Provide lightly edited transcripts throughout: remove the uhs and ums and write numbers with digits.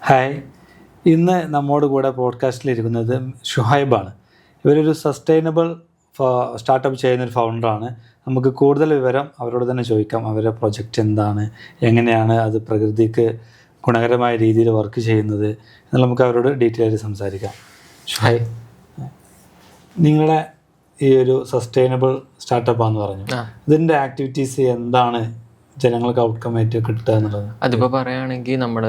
Hi, ഇന്ന് നമ്മോട് കൂടെ പോഡ്കാസ്റ്റിലിരിക്കുന്നത് ഷുഹൈബാണ്. ഇവരൊരു സസ്റ്റൈനബിൾ സ്റ്റാർട്ടപ്പ് ചെയ്യുന്നൊരു ഫൗണ്ടറാണ്. നമുക്ക് കൂടുതൽ വിവരം അവരോട് തന്നെ ചോദിക്കാം. അവരുടെ പ്രൊജക്റ്റ് എന്താണ്, എങ്ങനെയാണ് അത് പ്രകൃതിക്ക് ഗുണകരമായ രീതിയിൽ വർക്ക് ചെയ്യുന്നത് എന്നുള്ള നമുക്ക് അവരോട് ഡീറ്റെയിൽ ആയിട്ട് സംസാരിക്കാം. ഷുഹൈബ്, നിങ്ങളുടെ ഈ ഒരു സസ്റ്റൈനബിൾ സ്റ്റാർട്ടപ്പാന്ന് പറഞ്ഞു, ഇതിൻ്റെ ആക്ടിവിറ്റീസ് എന്താണ് ജനങ്ങൾക്ക് ഔട്ട്കം ആയിട്ട് കിട്ടുക എന്നുള്ളത്? അതിപ്പോൾ പറയുകയാണെങ്കിൽ നമ്മൾ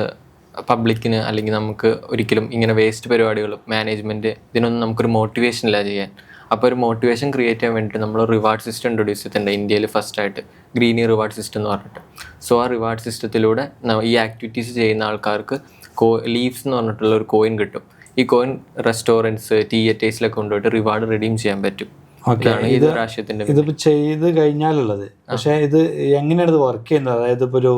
പബ്ലിക്കിന് അല്ലെങ്കിൽ നമുക്ക് ഒരിക്കലും ഇങ്ങനെ വേസ്റ്റ് പരിപാടികൾ മാനേജ്മെൻറ്റ് ഇതിനൊന്നും നമുക്കൊരു മോട്ടിവേഷൻ ഇല്ല ചെയ്യാൻ. അപ്പോൾ ഒരു മോട്ടിവേഷൻ ക്രിയേറ്റ് ചെയ്യാൻ വേണ്ടിയിട്ട് നമ്മൾ റിവാർഡ് സിസ്റ്റം ഇൻട്രൊഡ്യൂസ് ചെയ്തിട്ടുണ്ട് ഇന്ത്യയിൽ ഫസ്റ്റായിട്ട്, ഗ്രീനി റിവാർഡ് സിസ്റ്റം എന്ന് പറഞ്ഞിട്ട്. സോ ആ റിവാർഡ് സിസ്റ്റത്തിലൂടെ ഈ ആക്ടിവിറ്റീസ് ചെയ്യുന്ന ആൾക്കാർക്ക് ലീവ്സ് എന്ന് പറഞ്ഞിട്ടുള്ള ഒരു കോയിൻ കിട്ടും. ഈ കോയിൻ റെസ്റ്റോറൻറ്റ്സ്, തിയേറ്റേഴ്സിലൊക്കെ കൊണ്ടുപോയിട്ട് റിവാർഡ് റിഡീം ചെയ്യാൻ പറ്റും. ഇതിപ്പോൾ ചെയ്ത് കഴിഞ്ഞാലുള്ളത്, പക്ഷേ ഇത് എങ്ങനെയാണ് ഇത് വർക്ക് ചെയ്യുന്നത്? അതായത് ഇപ്പോൾ ഒരു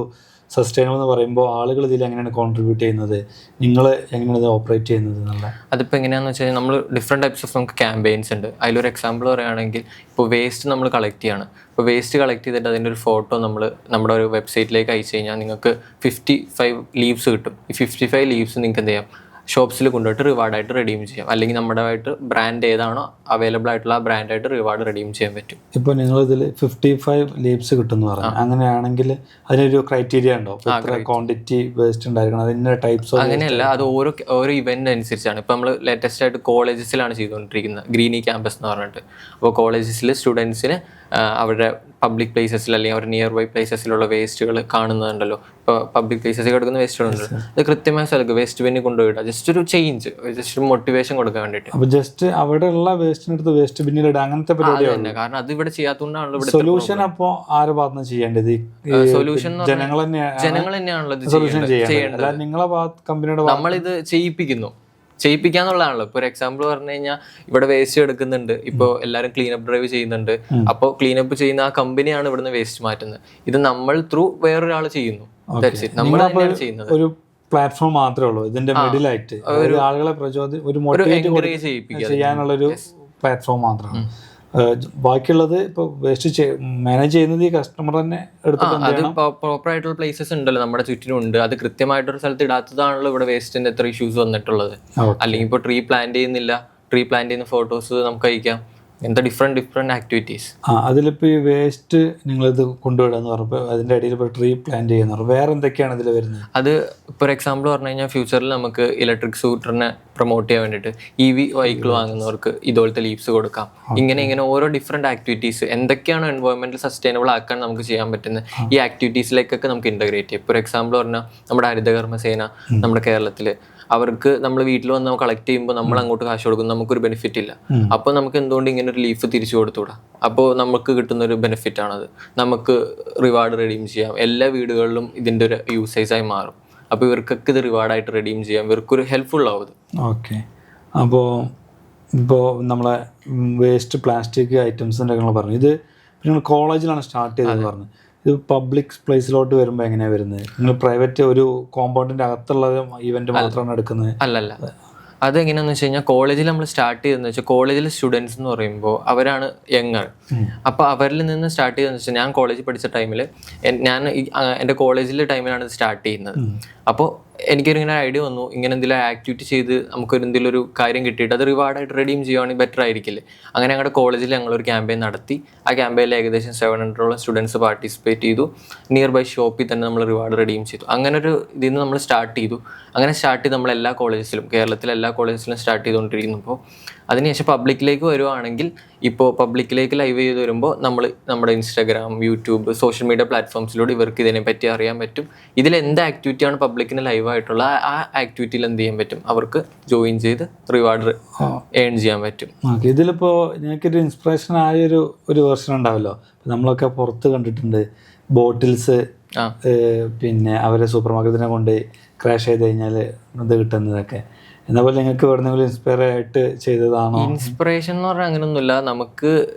സസ്റ്റൈനബിൾ എന്ന് പറയുമ്പോൾ ആളുകൾ ഇതിൽ എങ്ങനെയാണ് കോൺട്രിബ്യൂട്ട് ചെയ്യുന്നത്, നിങ്ങൾ എങ്ങനെയാണ് ഇത് ഓപ്പറേറ്റ് ചെയ്യുന്നത് എന്നുള്ള? അതിപ്പോൾ എങ്ങനെയാണെന്ന് വെച്ച് കഴിഞ്ഞാൽ നമ്മൾ ഡിഫറെൻറ്റ് ടൈപ്സ് ഓഫ് നമുക്ക് ക്യാമ്പയിൻസ് ഉണ്ട്. അതിലൊരു എക്സാമ്പിൾ പറയുകയാണെങ്കിൽ ഇപ്പോൾ വേസ്റ്റ് നമ്മൾ കളക്ട് ചെയ്യാണ്. ഇപ്പോൾ വേസ്റ്റ് കളക്ട് ചെയ്തിട്ട് അതിൻ്റെ ഒരു ഫോട്ടോ നമ്മൾ നമ്മുടെ ഒരു വെബ്സൈറ്റിലേക്ക് അയച്ചു കഴിഞ്ഞാൽ നിങ്ങൾക്ക് 55 ലീവ്സ് കിട്ടും. ഈ 55 ലീവ്സ് നിങ്ങൾക്ക് എന്ത് ചെയ്യാം, ഷോപ്സിൽ കൊണ്ടുപോയിട്ട് റിവാർഡായിട്ട് റെഡീം ചെയ്യാം. അല്ലെങ്കിൽ നമ്മുടെ ആയിട്ട് ബ്രാൻഡ് ഏതാണോ അവൈലബിൾ ആയിട്ടുള്ള ആ ബ്രാൻഡായിട്ട് റിവാർഡ് റെഡീം ചെയ്യാൻ പറ്റും. ഇപ്പോൾ നിങ്ങളിതിൽ 55 ലീവ്സ് കിട്ടുമെന്ന് പറഞ്ഞു, അങ്ങനെയാണെങ്കിൽ അതിനൊരു ക്രൈറ്റീരിയ ഉണ്ടോ? ക്വാണ്ടിറ്റി വേസ്റ്റ് ഉണ്ടായിരിക്കണം, അതിൻ്റെ ടൈപ്സ്? അങ്ങനെയല്ല, അത് ഓരോ ഇവൻ്റ് അനുസരിച്ചാണ്. ഇപ്പോൾ നമ്മൾ ലേറ്റസ്റ്റ് ആയിട്ട് കോളേജസിലാണ് ചെയ്തുകൊണ്ടിരിക്കുന്നത് ഗ്രീനി ക്യാമ്പസ് എന്ന് പറഞ്ഞിട്ട്. അപ്പോൾ കോളേജസിൽ സ്റ്റുഡൻസിന് അവരുടെ പബ്ലിക് പ്ലേസസിൽ അല്ലെങ്കിൽ അവരുടെ നിയർ ബൈ പ്ലേസസിലുള്ള വേസ്റ്റുകൾ കാണുന്നുണ്ടല്ലോ. ഇപ്പോൾ പബ്ലിക് പ്ലേസസിൽ കിടക്കുന്ന വേസ്റ്റുകളുണ്ടല്ലോ, അത് കൃത്യമായ സ്ഥലത്ത് വേസ്റ്റ് ബിന്നിൽ കൊണ്ടുപോയിടുക. ജസ്റ്റ് ഒരു ചേഞ്ച്, ജസ്റ്റ് ഒരു മോട്ടിവേഷൻ കൊടുക്കാൻ വേണ്ടിയിട്ട്. അപ്പോൾ ജസ്റ്റ് അവിടെ ഉള്ള വേസ്റ്റിനെടുത്ത് വേസ്റ്റ് ബിന്നിൽ ഇടുക, അങ്ങനത്തെ പരിപാടി തന്നെ. കാരണം അത് ഇവിടെ ചെയ്യാത്തതുകൊണ്ടാണല്ലോ ഇവിടെ സൊല്യൂഷൻ. അപ്പോൾ ആരുടെ ഭാഗത്ത് നിന്ന് ചെയ്യേണ്ടത്? സൊല്യൂഷൻ ജനങ്ങൾ തന്നെയാണല്ലോ ചെയ്യേണ്ടത്. നിങ്ങളെ കമ്പനിയുടെ നമ്മളിത് ചെയ്യിപ്പിക്കാന്നുള്ളതാണല്ലോ. ഇപ്പോൾ ഒരു എക്സാമ്പിൾ പറഞ്ഞു കഴിഞ്ഞാൽ ഇവിടെ വേസ്റ്റ് എടുക്കുന്നുണ്ട്, ഇപ്പോൾ എല്ലാവരും ക്ലീനപ്പ് ഡ്രൈവ് ചെയ്യുന്നുണ്ട്. അപ്പോൾ ക്ലീനപ്പ് ചെയ്യുന്ന ആ കമ്പനിയാണ് ഇവിടുന്ന് വേസ്റ്റ് മാറ്റുന്നത്. ഇത് നമ്മൾ ത്രൂ വേറൊരാൾ ചെയ്യുന്നു, നമ്മൾ തന്നെയാണ് ചെയ്യുന്നത്. ഒരു പ്ലാറ്റ്ഫോം മാത്രമേ ഉള്ളൂ ഇതിന്റെ മിഡിലായിട്ട്, ആളുകളെ ചെയ്യാനുള്ളൊരു പ്ലാറ്റ്ഫോം മാത്രമാണ്. ബാക്കിയുള്ളത് ഇപ്പോൾ വേസ്റ്റ് മാനേജ് ചെയ്യുന്നത് ഈ കസ്റ്റമർ തന്നെ എടുത്തിട്ട്. അത് പ്രോപ്പർ ആയിട്ടുള്ള പ്ലേസസ് ഉണ്ടല്ലോ നമ്മുടെ ചുറ്റിനും ഉണ്ട്. അത് കൃത്യമായിട്ടൊരു സ്ഥലത്ത് ഇടാത്തതാണല്ലോ ഇവിടെ വേസ്റ്റിന്റെ എത്ര ഇഷ്യൂസ് വന്നിട്ടുള്ളത്. അല്ലെങ്കിൽ ഇപ്പോൾ ട്രീ പ്ലാന്റ് ചെയ്യുന്നില്ല, ട്രീ പ്ലാന്റ് ചെയ്യുന്ന ഫോട്ടോസ് നമുക്ക് അയക്കാം. എന്താ ഡിഫറെന്റ് ആക്ടിവിറ്റീസ്. അതിലിപ്പോൾ ഈ വേസ്റ്റ് നിങ്ങളിത് കൊണ്ടുവിടാന്ന് പറഞ്ഞപ്പോൾ അതിൻ്റെ ഇടയിൽ ഇപ്പോൾ ട്രീ പ്ലാന്റ് ചെയ്യുന്ന വേറെ എന്തൊക്കെയാണ് ഇതിൽ വരുന്നത്? അത് ഇപ്പോൾ എക്സാമ്പിൾ പറഞ്ഞു കഴിഞ്ഞാൽ ഫ്യൂച്ചറിൽ നമുക്ക് ഇലക്ട്രിക് സ്കൂട്ടറിനെ പ്രൊമോട്ട് ചെയ്യാൻ വേണ്ടിയിട്ട് EV വെഹിക്കിൾ വാങ്ങുന്നവർക്ക് ഇതുപോലത്തെ ലീവ്സ് കൊടുക്കാം. ഇങ്ങനെ ഓരോ ഡിഫറെന്റ് ആക്ടിവിറ്റീസ് എന്തൊക്കെയാണോ എൻവയോൺമെന്റൽ സസ്റ്റൈനബിൾ ആക്കാൻ നമുക്ക് ചെയ്യാൻ പറ്റുന്നത് ഈ ആക്ടിവിറ്റീസിലേക്കൊക്കെ നമുക്ക് ഇന്റഗ്രേറ്റ് ചെയ്യാം. ഇപ്പോൾ എക്സാമ്പിൾ പറഞ്ഞാൽ നമ്മുടെ ഹരിതകർമ്മസേന നമ്മുടെ കേരളത്തിൽ, അവർക്ക് നമ്മൾ വീട്ടിൽ വന്ന് കളക്ട് ചെയ്യുമ്പോൾ നമ്മൾ അങ്ങോട്ട് കാശ് കൊടുക്കും, നമുക്കൊരു ബെനിഫിറ്റ് ഇല്ല. അപ്പോൾ നമുക്ക് എന്തുകൊണ്ട് ഇങ്ങനെ ഒരു ലീഫ് തിരിച്ചു കൊടുത്തുകൂടാ? അപ്പോൾ നമുക്ക് കിട്ടുന്നൊരു ബെനിഫിറ്റ് ആണത്. നമുക്ക് റിവാർഡ് റെഡീം ചെയ്യാം. എല്ലാ വീടുകളിലും ഇതിൻ്റെ ഒരു യൂസേജായി മാറും. അപ്പോൾ ഇവർക്കൊക്കെ ഇത് റിവാർഡായിട്ട് റെഡീം ചെയ്യാം, ഇവർക്കൊരു ഹെൽപ്ഫുൾ ആവും. ഓക്കെ. ഇപ്പോൾ നമ്മളെ വേസ്റ്റ് പ്ലാസ്റ്റിക് ഐറ്റംസിൻ്റെ നിങ്ങൾ പറഞ്ഞു, ഇത് നിങ്ങൾ കോളേജിലാണ് സ്റ്റാർട്ട് ചെയ്തതെന്ന് പറഞ്ഞു. ഇത് പബ്ലിക് പ്ലേസിലോട്ട് വരുമ്പോൾ എങ്ങനെയാണ് വരുന്നത്? നിങ്ങൾ പ്രൈവറ്റ് ഒരു കോമ്പൗണ്ടിൻ്റെ അകത്തുള്ള ഇവന്റ് മാത്രമാണ് എടുക്കുന്നത്? അല്ലല്ല, അതെങ്ങനെയാണെന്ന് വെച്ച് കഴിഞ്ഞാൽ കോളേജിൽ നമ്മൾ സ്റ്റാർട്ട് ചെയ്തതെന്ന് വെച്ചാൽ കോളേജിലെ സ്റ്റുഡൻസ് എന്ന് പറയുമ്പോൾ അവരാണ് യങ്ങർ. അപ്പോൾ അവരിൽ നിന്ന് സ്റ്റാർട്ട് ചെയ്തതെന്ന് വെച്ചാൽ ഞാൻ കോളേജിൽ പഠിച്ച ടൈമിൽ ഞാൻ എൻ്റെ കോളേജിലെ ടൈമിലാണ് ഇത് സ്റ്റാർട്ട് ചെയ്യുന്നത്. അപ്പോൾ എനിക്കൊരിങ്ങനെ ഐഡിയ വന്നു, ഇങ്ങനെ എന്തെങ്കിലും ആക്ടിവിറ്റി ചെയ്ത് നമുക്കൊരു എന്തെങ്കിലും ഒരു കാര്യം കിട്ടിയിട്ട് അത് റിവാർഡായിട്ട് റെഡീം ചെയ്യുവാണെങ്കിൽ ബെറ്റർ ആയിരിക്കില്ലേ. അങ്ങനെ ഞങ്ങളുടെ കോളേജിൽ ഞങ്ങളൊരു ക്യാമ്പയിൻ നടത്തി. ആ ക്യാമ്പയിനിൽ ഏകദേശം 700ഓളം സ്റ്റുഡൻസ് പാർട്ടിസിപ്പേറ്റ് ചെയ്തു. നിയർ ബൈ ഷോപ്പിൽ തന്നെ നമ്മൾ റിവാർഡ് റെഡീം ചെയ്തു. അങ്ങനെ ഒരു ഇതിൽ നിന്ന് നമ്മൾ സ്റ്റാർട്ട് ചെയ്തു. അങ്ങനെ സ്റ്റാർട്ട് ചെയ്ത് നമ്മൾ എല്ലാ കോളേജസിലും, കേരളത്തിലെ എല്ലാ കോളേജസിലും സ്റ്റാർട്ട് ചെയ്തുകൊണ്ടിരിക്കുമ്പോൾ അതിനുശേഷം പബ്ലിക്കിലേക്ക് വരുവാണെങ്കിൽ, ഇപ്പോൾ പബ്ലിക്കിലേക്ക് ലൈവ് ചെയ്ത് വരുമ്പോൾ നമ്മൾ നമ്മുടെ ഇൻസ്റ്റാഗ്രാം, യൂട്യൂബ്, സോഷ്യൽ മീഡിയ പ്ലാറ്റ്ഫോംസിലൂടെ ഇവർക്ക് ഇതിനെപ്പറ്റി അറിയാൻ പറ്റും. ഇതിൽ എന്ത് ആക്ടിവിറ്റിയാണ് പബ്ലിക്കിന് ലൈവായിട്ടുള്ള ആ ആക്ടിവിറ്റിയിൽ എന്ത് ചെയ്യാൻ പറ്റും, അവർക്ക് ജോയിൻ ചെയ്ത് റിവാർഡ് ഏൺ ചെയ്യാൻ പറ്റും. ഇതിലിപ്പോൾ ഞങ്ങൾക്കൊരു ഇൻസ്പിറേഷൻ ആയൊരു വെർഷൻ ഉണ്ടാവല്ലോ. നമ്മളൊക്കെ പുറത്ത് കണ്ടിട്ടുണ്ട് ബോട്ടിൽസ്, പിന്നെ അവരെ സൂപ്പർ മാർക്കറ്റിനെ കൊണ്ട് ക്രാഷ് ചെയ്ത് കഴിഞ്ഞാൽ ഇത് കിട്ടുന്നതൊക്കെ. എന്നപോലെ നിങ്ങൾക്ക് എവിടെന്നെങ്കിലും ഇൻസ്പയർ ആയിട്ട് ചെയ്തതാണോ? ഇൻസ്പിറേഷൻ എന്ന് പറഞ്ഞാൽ അങ്ങനെയൊന്നുമില്ല. നമുക്ക്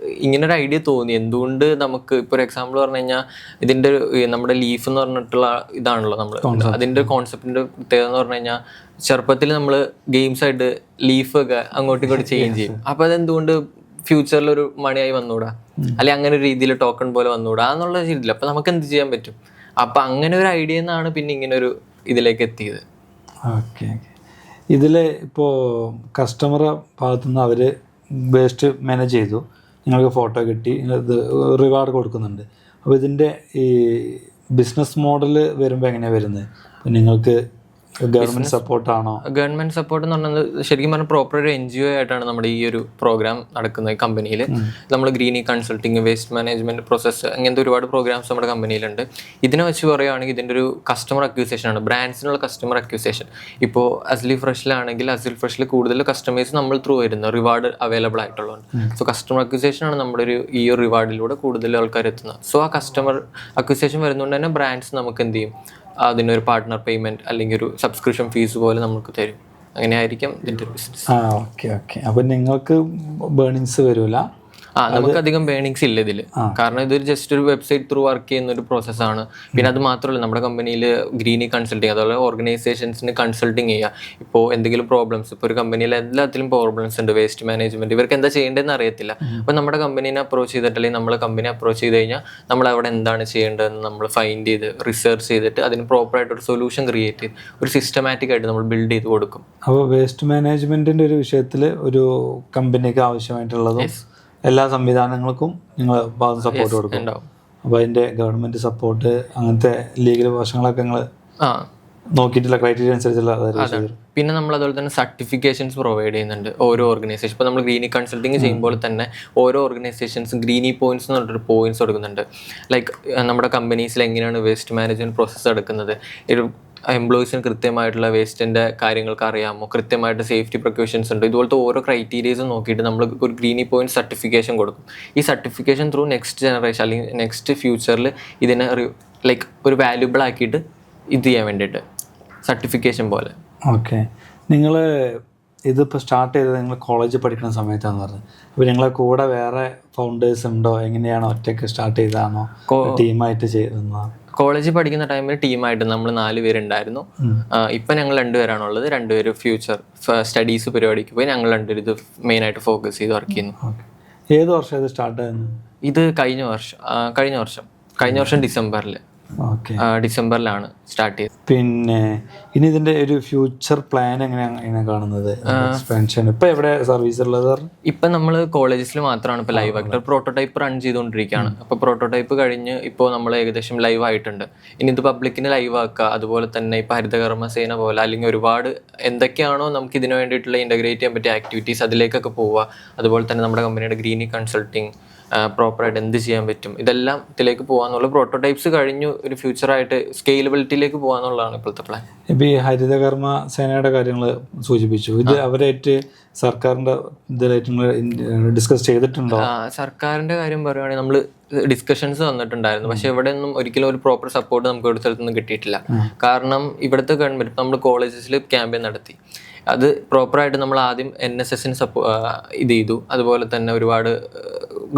ഇങ്ങനൊരു ഐഡിയ തോന്നി. എന്തുകൊണ്ട് നമുക്ക് ഇപ്പോൾ ഒരു എക്സാമ്പിൾ പറഞ്ഞു കഴിഞ്ഞാൽ ഇതിൻ്റെ നമ്മുടെ ലീഫ് എന്ന് പറഞ്ഞിട്ടുള്ള ഇതാണല്ലോ നമ്മൾ അതിൻ്റെ കോൺസെപ്റ്റിൻ്റെ പ്രത്യേകത എന്ന് പറഞ്ഞു കഴിഞ്ഞാൽ, ചെറുപ്പത്തിൽ നമ്മൾ ഗെയിംസായിട്ട് ലീഫൊക്കെ അങ്ങോട്ടും ഇങ്ങോട്ടും ചേഞ്ച് ചെയ്യും. അപ്പോൾ അതെന്തുകൊണ്ട് ഫ്യൂച്ചറിലൊരു മണിയായി വന്നുകൂടാ, അല്ലെങ്കിൽ അങ്ങനെ ഒരു രീതിയിൽ ടോക്കൺ പോലെ വന്നുകൂടാ എന്നുള്ള രീതിയിൽ അപ്പോൾ നമുക്ക് എന്ത് ചെയ്യാൻ പറ്റും. അപ്പം അങ്ങനെ ഒരു ഐഡിയ നിന്നാണ് പിന്നെ ഇങ്ങനെ ഒരു ഇതിലേക്ക് എത്തിയത്. Okay okay. ഇതിൽ ഇപ്പോൾ കസ്റ്റമറെ ഭാഗത്തുനിന്ന് അവർ വേസ്റ്റ് മാനേജ് ചെയ്തു, നിങ്ങൾക്ക് ഫോട്ടോ കിട്ടി, ഇത് റിവാർഡ് കൊടുക്കുന്നുണ്ട്. അപ്പോൾ ഇതിൻ്റെ ഈ ബിസിനസ് മോഡൽ വരുമ്പോൾ എങ്ങനെയാണ് വരുന്നത്? അപ്പോൾ നിങ്ങൾക്ക് ഗവൺമെൻറ് സപ്പോർട്ടാണോ? ഗവൺമെന്റ് സപ്പോർട്ട് എന്ന് പറഞ്ഞത് ശരിക്കും പറഞ്ഞാൽ പ്രോപ്പർ ഒരു NGO ആയിട്ടാണ് നമ്മുടെ ഈ ഒരു പ്രോഗ്രാം നടക്കുന്നത് കമ്പനിയിൽ. നമ്മൾ greeny consulting, waste management process, അങ്ങനത്തെ ഒരുപാട് പ്രോഗ്രാംസ് നമ്മുടെ കമ്പനിയിലുണ്ട്. ഇതിനെ വെച്ച് പറയുകയാണെങ്കിൽ ഇതിൻ്റെ ഒരു കസ്റ്റമർ അക്വിസിഷൻ ആണ്, ബ്രാൻഡ്സിനുള്ള കസ്റ്റമർ അക്വിസിഷൻ. ഇപ്പോൾ അസ്ലി ഫ്രഷിലാണെങ്കിൽ അസ്ലി ഫ്രഷിൽ കൂടുതൽ കസ്റ്റമേഴ്സ് നമ്മൾ ത്രൂ വരുന്നത് റിവാർഡ് അവൈലബിൾ ആയിട്ടുള്ളതാണ്. സോ കസ്റ്റമർ അക്വിസിഷൻ ആണ് നമ്മുടെ ഈ ഒരു റിവാർഡിലൂടെ കൂടുതൽ ആൾക്കാർ എത്തുന്നത്. സോ ആ കസ്റ്റമർ അക്വിസിഷൻ വരുന്നതുകൊണ്ട് തന്നെ ബ്രാൻഡ്സ് നമുക്ക് എന്ത് ചെയ്യും, അതിനൊരു പാർട്ട്ണർ പേയ്മെൻറ്റ് അല്ലെങ്കിൽ ഒരു സബ്സ്ക്രിപ്ഷൻ ഫീസ് പോലെ നമുക്ക് തരും. അങ്ങനെയായിരിക്കും ഇതിൻ്റെ ബിസിനസ്. Okay okay. അപ്പം നിങ്ങൾക്ക് ബേണിങ്സ് വരില്ല? നമുക്കധികം ബേണിങ്സ് ഇല്ല ഇതിൽ, കാരണം ഇതൊരു ജസ്റ്റ് ഒരു വെബ്സൈറ്റ് ത്രൂ വർക്ക് ചെയ്യുന്ന ഒരു പ്രോസസ്സാണ്. പിന്നെ അത് മാത്രമല്ല നമ്മുടെ കമ്പനിയിൽ ഗ്രീനി കൺസൾട്ടിങ്, അതുപോലെ ഓർഗനൈസേഷൻസിന് കൺസൾട്ടിങ് ചെയ്യുക. ഇപ്പോൾ എന്തെങ്കിലും പ്രോബ്ലംസ്, ഇപ്പോൾ ഒരു കമ്പനിയിൽ എല്ലാത്തിലും പ്രോബ്ലംസ് ഉണ്ട്, വേസ്റ്റ് മാനേജ്മെൻറ്റ്, ഇവർക്ക് എന്താ ചെയ്യേണ്ടതെന്ന് അറിയത്തില്ല. അപ്പോൾ നമ്മുടെ കമ്പനീനെ അപ്രോച്ച് ചെയ്തിട്ട് അല്ലെങ്കിൽ നമ്മളെ കമ്പനി അപ്രോച്ച് ചെയ്ത് കഴിഞ്ഞാൽ നമ്മൾ അവിടെ എന്താണ് ചെയ്യേണ്ടതെന്ന് നമ്മൾ ഫൈൻഡ് ചെയ്ത് റിസർച്ച് ചെയ്തിട്ട് അതിന് പ്രോപ്പറായിട്ട് ഒരു സൊല്യൂഷൻ ക്രിയേറ്റ് ചെയ്ത് ഒരു സിസ്റ്റമാറ്റിക് ആയിട്ട് നമ്മൾ ബിൽഡ് ചെയ്ത് കൊടുക്കും. അപ്പോൾ വേസ്റ്റ് മാനേജ്മെൻറ്റിൻ്റെ ഒരു വിഷയത്തിൽ ഒരു കമ്പനിക്ക് ആവശ്യമായിട്ടുള്ളതും എല്ലാ സംവിധാനങ്ങൾക്കും നിങ്ങൾ സപ്പോർട്ട് കൊടുക്കും. അപ്പോൾ അതിൻ്റെ ഗവൺമെൻറ് സപ്പോർട്ട്, അങ്ങനത്തെ ലീഗൽ വശങ്ങളൊക്കെ നിങ്ങൾ നോക്കിയിട്ടുള്ള ക്രൈറ്റീരിയ അനുസരിച്ചുള്ള. പിന്നെ നമ്മൾ അതുപോലെ തന്നെ സർട്ടിഫിക്കേഷൻസ് പ്രൊവൈഡ് ചെയ്യുന്നുണ്ട് ഓരോ ഓർഗനൈസേഷൻ. ഇപ്പോൾ നമ്മൾ ഗ്രീനി കൺസൾട്ടിങ് ചെയ്യുമ്പോൾ തന്നെ ഓരോ ഓർഗനൈസേഷൻസും ഗ്രീനി പോയിന്റ്സ് എന്ന് പറഞ്ഞിട്ടൊരു പോയിന്റ്സ് കൊടുക്കുന്നുണ്ട്. ലൈക്ക് നമ്മുടെ കമ്പനീസിൽ എങ്ങനെയാണ് വേസ്റ്റ് മാനേജ്മെൻറ്റ് പ്രോസസ്സ് എടുക്കുന്നത്, ഒരു എംപ്ലോയീസിന് കൃത്യമായിട്ടുള്ള വേസ്റ്റിൻ്റെ കാര്യങ്ങൾക്ക് അറിയാമോ, കൃത്യമായിട്ട് സേഫ്റ്റി പ്രിക്കോഷൻസ് ഉണ്ട്, ഇതുപോലത്തെ ഓരോ ക്രൈറ്റീരിയസും നോക്കിയിട്ട് നമ്മൾ ഒരു ഗ്രീനി പോയിന്റ് സർട്ടിഫിക്കേഷൻ കൊടുക്കും. ഈ സർട്ടിഫിക്കേഷൻ ത്രൂ നെക്സ്റ്റ് ജനറേഷൻ അല്ലെങ്കിൽ നെക്സ്റ്റ് ഫ്യൂച്ചറിൽ ഇതിനെ ലൈക്ക് ഒരു വാല്യുബിൾ ആക്കിയിട്ട് ഇത് ചെയ്യാൻ വേണ്ടിയിട്ട് സർട്ടിഫിക്കേഷൻ പോലെ. ഓക്കെ. നിങ്ങൾ ഇതിപ്പോൾ സ്റ്റാർട്ട് ചെയ്തത് നിങ്ങൾ കോളേജിൽ പഠിക്കുന്ന സമയത്താണെന്ന് പറഞ്ഞത്. അപ്പോൾ നിങ്ങളെ കൂടെ വേറെ ഫൗണ്ടേഴ്സ് ഉണ്ടോ? എങ്ങനെയാണോ, ഒറ്റയ്ക്ക് സ്റ്റാർട്ട് ചെയ്തതാണോ, ടീമായിട്ട് ചെയ്തതാണോ? കോളേജിൽ പഠിക്കുന്ന ടൈമിൽ ടീമായിട്ട് നമ്മൾ 4 പേരുണ്ടായിരുന്നു. ഇപ്പം ഞങ്ങൾ 2 പേരാണുള്ളത്. 2 പേര് ഫ്യൂച്ചർ സ്റ്റഡീസ് പരിപാടിക്ക് പോയി, ഞങ്ങൾ 2 പേര് ഇത് മെയിനായിട്ട് ഫോക്കസ് ചെയ്ത് വർക്ക് ചെയ്യുന്നു. ഏത് വർഷം ഇത് സ്റ്റാർട്ട് ആയിരുന്നു? ഇത് കഴിഞ്ഞ വർഷം ഡിസംബറിൽ. ഡിസംബറിലാണ് സ്റ്റാർട്ട് ചെയ്തത്. പിന്നെ ഇനി ഇതിന്റെ ഒരു ഫ്യൂച്ചർ പ്ലാൻ എങ്ങനെയാണ് കാണുന്നത്? എക്സ്പാൻഷൻ ഇപ്പൊ എവിടെ സർവീസ് ഉള്ളത്? ഇപ്പൊ നമ്മൾ കോളേജസിൽ മാത്രമാണ് ഇപ്പൊ ലൈവ് ആയിട്ട് പ്രോട്ടോടൈപ്പ് റൺ ചെയ്തുകൊണ്ടിരിക്കുകയാണ്. അപ്പൊ പ്രോട്ടോടൈപ്പ് കഴിഞ്ഞ് ഇപ്പോൾ നമ്മൾ ഏകദേശം ലൈവ് ആയിട്ടുണ്ട്. ഇനി ഇത് പബ്ലിക്കിന് ലൈവ് ആക്കുക, അതുപോലെ തന്നെ ഇപ്പൊ ഹരിതകർമ്മസേന പോലെ അല്ലെങ്കിൽ ഒരുപാട് എന്തൊക്കെയാണോ നമുക്ക് ഇതിനു വേണ്ടിയിട്ടുള്ള ഇന്റഗ്രേറ്റ് ചെയ്യാൻ പറ്റിയ ആക്ടിവിറ്റീസ് അതിലേക്കൊക്കെ പോവുക. അതുപോലെ തന്നെ നമ്മുടെ കമ്പനിയുടെ ഗ്രീനി കൺസൾട്ടിങ് പ്രോപ്പറായിട്ട് എന്ത് ചെയ്യാൻ പറ്റും, ഇതെല്ലാം ഇതിലേക്ക് പോകാന്നുള്ള പ്രോട്ടോടൈപ്സ് കഴിഞ്ഞു ഒരു ഫ്യൂച്ചറായിട്ട് സ്കെയിലബിലിറ്റിയിലേക്ക് പോകാന്നുള്ളതാണ് ഇപ്പോഴത്തെ പ്ലാൻ. ഇപ്പം ഈ ഹരിതകർമ്മ സേനയുടെ കാര്യങ്ങൾ സൂചിപ്പിച്ചു, ഇത് അവരായിട്ട് സർക്കാരിൻ്റെ ഇതിലായിട്ട് ഡിസ്കസ് ചെയ്തിട്ടുണ്ടോ? സർക്കാരിൻ്റെ കാര്യം പറയുകയാണെങ്കിൽ നമ്മൾ ഡിസ്കഷൻസ് വന്നിട്ടുണ്ടായിരുന്നു, പക്ഷെ ഇവിടെ ഒന്നും ഒരിക്കലും ഒരു പ്രോപ്പർ സപ്പോർട്ട് നമുക്ക് ഒരു സ്ഥലത്തൊന്നും കിട്ടിയിട്ടില്ല. കാരണം ഇവിടുത്തെ ഗവൺമെൻറ് നമ്മൾ കോളേജസിൽ ക്യാമ്പയിൻ നടത്തി, അത് പ്രോപ്പറായിട്ട് നമ്മൾ ആദ്യം NSSന് ഇത് ചെയ്തു. അതുപോലെ തന്നെ ഒരുപാട്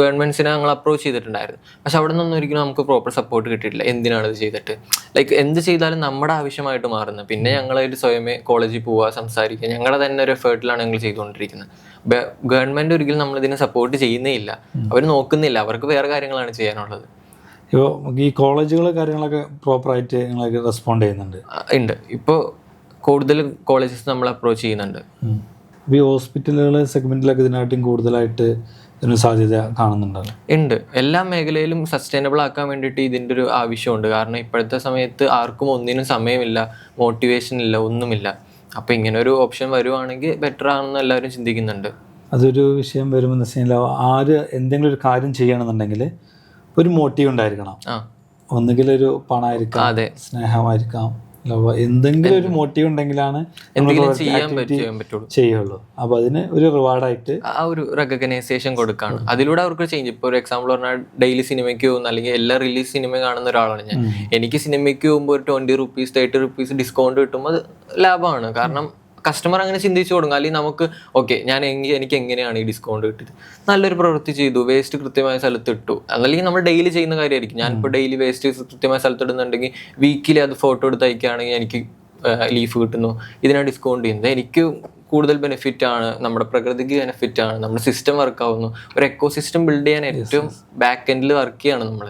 ഗവൺമെൻറ്റ്സിനെ ഞങ്ങൾ അപ്രോച്ച് ചെയ്തിട്ടുണ്ടായിരുന്നു, പക്ഷെ അവിടെ നിന്നൊന്നും ഒരിക്കലും നമുക്ക് പ്രോപ്പർ സപ്പോർട്ട് കിട്ടിയിട്ടില്ല. എന്തിനാണ് ഇത് ചെയ്തിട്ട്, ലൈക്ക് എന്ത് ചെയ്താലും നമ്മുടെ ആവശ്യമായിട്ട് മാറുന്നത്. പിന്നെ ഞങ്ങളായിട്ട് സ്വയമേ കോളേജിൽ പോവുക, സംസാരിക്കുക, ഞങ്ങളുടെ തന്നെ ഒരു എഫേർട്ടിലാണ് ഞങ്ങൾ ചെയ്തുകൊണ്ടിരിക്കുന്നത്. ഗവൺമെൻറ് ഒരിക്കലും നമ്മളിതിനെ സപ്പോർട്ട് ചെയ്യുന്നേ ഇല്ല, അവർ നോക്കുന്നില്ല, അവർക്ക് വേറെ കാര്യങ്ങളാണ് ചെയ്യാനുള്ളത്. ഇപ്പോൾ ഈ കോളേജുകൾ കാര്യങ്ങളൊക്കെ പ്രോപ്പറായിട്ട് നിങ്ങൾക്ക് റെസ്പോണ്ട് ചെയ്യുന്നുണ്ട്? ഉണ്ട്. ഇപ്പോൾ കൂടുതൽ കോളേജസ് നമ്മൾ അപ്രോച്ച് ചെയ്യുന്നുണ്ട്. ഈ ഹോസ്പിറ്റലുകൾ സെഗ്മെന്റിലൊക്കെ ഇതിനായിട്ടും കൂടുതലായിട്ട് ഇതിന് സാധ്യത കാണുന്നുണ്ടല്ലോ? ഉണ്ട്. എല്ലാ മേഖലയിലും സസ്റ്റൈനബിൾ ആക്കാൻ വേണ്ടിയിട്ട് ഇതിൻ്റെ ഒരു ആവശ്യമുണ്ട്. കാരണം ഇപ്പോഴത്തെ സമയത്ത് ആർക്കും ഒന്നിനും സമയമില്ല, മോട്ടിവേഷൻ ഇല്ല, ഒന്നുമില്ല. അപ്പോൾ ഇങ്ങനെ ഒരു ഓപ്ഷൻ വരുവാണെങ്കിൽ ബെറ്റർ ആണെന്ന് എല്ലാവരും ചിന്തിക്കുന്നുണ്ട്. അതൊരു വിഷയം വരുമ്പോൾ എന്ന് വെച്ചാൽ ആര് എന്തെങ്കിലും ഒരു കാര്യം ചെയ്യണമെന്നുണ്ടെങ്കിൽ ഒരു മോട്ടീവ് ഉണ്ടായിരിക്കണം. ഒന്നുകിൽ ഒരു പണമായിരിക്കാം, അതെ, സ്നേഹമായിരിക്കാം, എന്തെങ്കിലും ഒരു മോട്ടീവ് ഉണ്ടെങ്കിലാണ് ചെയ്യുള്ളൂ. അപ്പൊ അതിന് ഒരു റിവാർഡായിട്ട് ആ ഒരു റെക്കഗ്നൈസേഷൻ കൊടുക്കാണ്. അതിലൂടെ അവർക്ക് ചേഞ്ച്. ഇപ്പോൾ ഒരു എക്സാമ്പിൾ പറഞ്ഞാൽ ഡെയിലി സിനിമയ്ക്ക് പോകുന്ന അല്ലെങ്കിൽ എല്ലാ റിലീസ് സിനിമ കാണുന്ന ഒരാളാണ് ഞാൻ. എനിക്ക് സിനിമയ്ക്ക് പോകുമ്പോൾ ഒരു 20 rupees 30 rupees ഡിസ്കൗണ്ട് കിട്ടുമ്പോൾ അത് ലാഭമാണ്. കാരണം കസ്റ്റമർ അങ്ങനെ ചിന്തിച്ചു കൊടുക്കും. അല്ലെങ്കിൽ നമുക്ക് ഓക്കെ, എനിക്ക് എങ്ങനെയാണ് ഈ ഡിസ്കൗണ്ട് കിട്ടിയത്, നല്ലൊരു പ്രവൃത്തി ചെയ്തു, വേസ്റ്റ് കൃത്യമായ സ്ഥലത്ത് ഇട്ടു. അല്ലെങ്കിൽ നമ്മൾ ഡെയിലി ചെയ്യുന്ന കാര്യമായിരിക്കും. ഞാനിപ്പോൾ ഡെയിലി വേസ്റ്റ് കൃത്യമായ സ്ഥലത്ത് ഇടുന്നുണ്ടെങ്കിൽ വീക്കിലി അത് ഫോട്ടോ എടുത്ത് അയക്കുകയാണെങ്കിൽ എനിക്ക് ലീഫ് കിട്ടുന്നു, ഇതിനാണ് ഡിസ്കൗണ്ട് ചെയ്യുന്നത്. എനിക്ക് കൂടുതൽ ബെനിഫിറ്റ് ആണ്, നമ്മുടെ പ്രകൃതിക്ക് ബെനിഫിറ്റ് ആണ്, നമ്മുടെ സിസ്റ്റം വർക്ക് ആവുന്നു. ഒരു എക്കോ സിസ്റ്റം ബിൽഡ് ചെയ്യാൻ ഏറ്റവും ബാക്ക് എൻഡിൽ വർക്ക് ചെയ്യാണ് നമ്മൾ.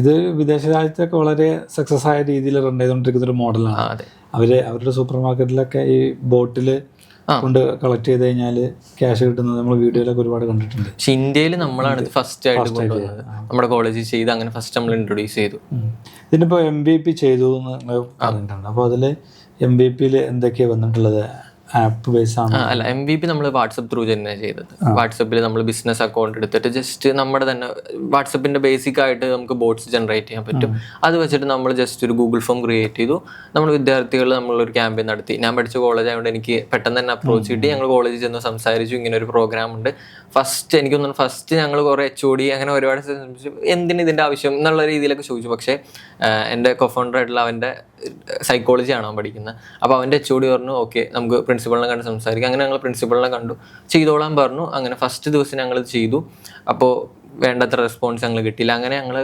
ഇത് വിദേശ രാജ്യത്തൊക്കെ വളരെ സക്സസ് ആയ രീതിയിൽ റൺ ചെയ്തുകൊണ്ടിരിക്കുന്ന ഒരു മോഡലാണ്. അവരുടെ സൂപ്പർ മാർക്കറ്റിലൊക്കെ ഈ ബോട്ടിൽ കൊണ്ട് കളക്ട് ചെയ്ത് കഴിഞ്ഞാൽ ക്യാഷ് കിട്ടുന്നത് നമ്മൾ വീഡിയോയിലൊക്കെ ഒരുപാട് കണ്ടിട്ടുണ്ട്. പക്ഷെ ഇന്ത്യയിൽ നമ്മളാണ് ഇത് ഫസ്റ്റ് ആയിട്ട് കൊണ്ടുവന്നത്. നമ്മുടെ കോളേജിൽ ചെയ്ത് അങ്ങനെ ഫസ്റ്റ് നമ്മൾ ഇൻട്രൊഡ്യൂസ് ചെയ്തു. ഇതിനിപ്പോൾ MVP ചെയ്തു എന്ന് പറഞ്ഞിട്ടുണ്ട്. അപ്പോൾ അതിൽ MVP എന്തൊക്കെയാണ് വന്നിട്ടുള്ളത്? ആപ്പ് ബേസ് ആണ്? അല്ല, MVP നമ്മൾ വാട്സപ്പ് ത്രൂ തന്നെ ചെയ്തത്. വാട്സപ്പിൽ നമ്മൾ ബിസിനസ് അക്കൗണ്ട് എടുത്തിട്ട് ജസ്റ്റ് നമ്മുടെ തന്നെ വാട്സപ്പിന്റെ ബേസിക് ആയിട്ട് നമുക്ക് ബോട്ട്സ് ജനറേറ്റ് ചെയ്യാൻ പറ്റും. അത് വെച്ചിട്ട് നമ്മൾ ജസ്റ്റ് ഒരു ഗൂഗിൾ ഫോം ക്രിയേറ്റ് ചെയ്തു. നമ്മൾ വിദ്യാർത്ഥികൾ നമ്മളൊരു ക്യാമ്പയിൻ നടത്തി. ഞാൻ പഠിച്ച കോളേജ് ആയതുകൊണ്ട് എനിക്ക് പെട്ടെന്ന് തന്നെ അപ്രോച്ച് കിട്ടി. ഞങ്ങൾ കോളേജിൽ ചെന്ന് സംസാരിച്ചു, ഇങ്ങനെ ഒരു പ്രോഗ്രാം ഉണ്ട്. എനിക്ക് തോന്നുന്നു ഫസ്റ്റ് ഞങ്ങൾ കുറേ HOD അങ്ങനെ ഒരുപാട് എന്തിന് ഇതിൻ്റെ ആവശ്യം എന്നുള്ള രീതിയിലൊക്കെ ചോദിച്ചു. പക്ഷേ എൻ്റെ കോഫൗണ്ടർ ആയിട്ടുള്ള അവൻ്റെ സൈക്കോളജി ആണ് അവൻ പഠിക്കുന്നത്. അപ്പോൾ അവൻ്റെ HOD പറഞ്ഞു ഓക്കെ നമുക്ക് പ്രിൻസിപ്പളിനെ കണ്ട് സംസാരിക്കാം. അങ്ങനെ ഞങ്ങൾ പ്രിൻസിപ്പളിനെ കണ്ടു, ചെയ്തോളാൻ പറഞ്ഞു. അങ്ങനെ ഫസ്റ്റ് ദിവസം ഞങ്ങൾ ചെയ്തു. അപ്പോൾ വേണ്ടത്ര റെസ്പോൺസ് ഞങ്ങൾ കിട്ടിയില്ല. അങ്ങനെ ഞങ്ങൾ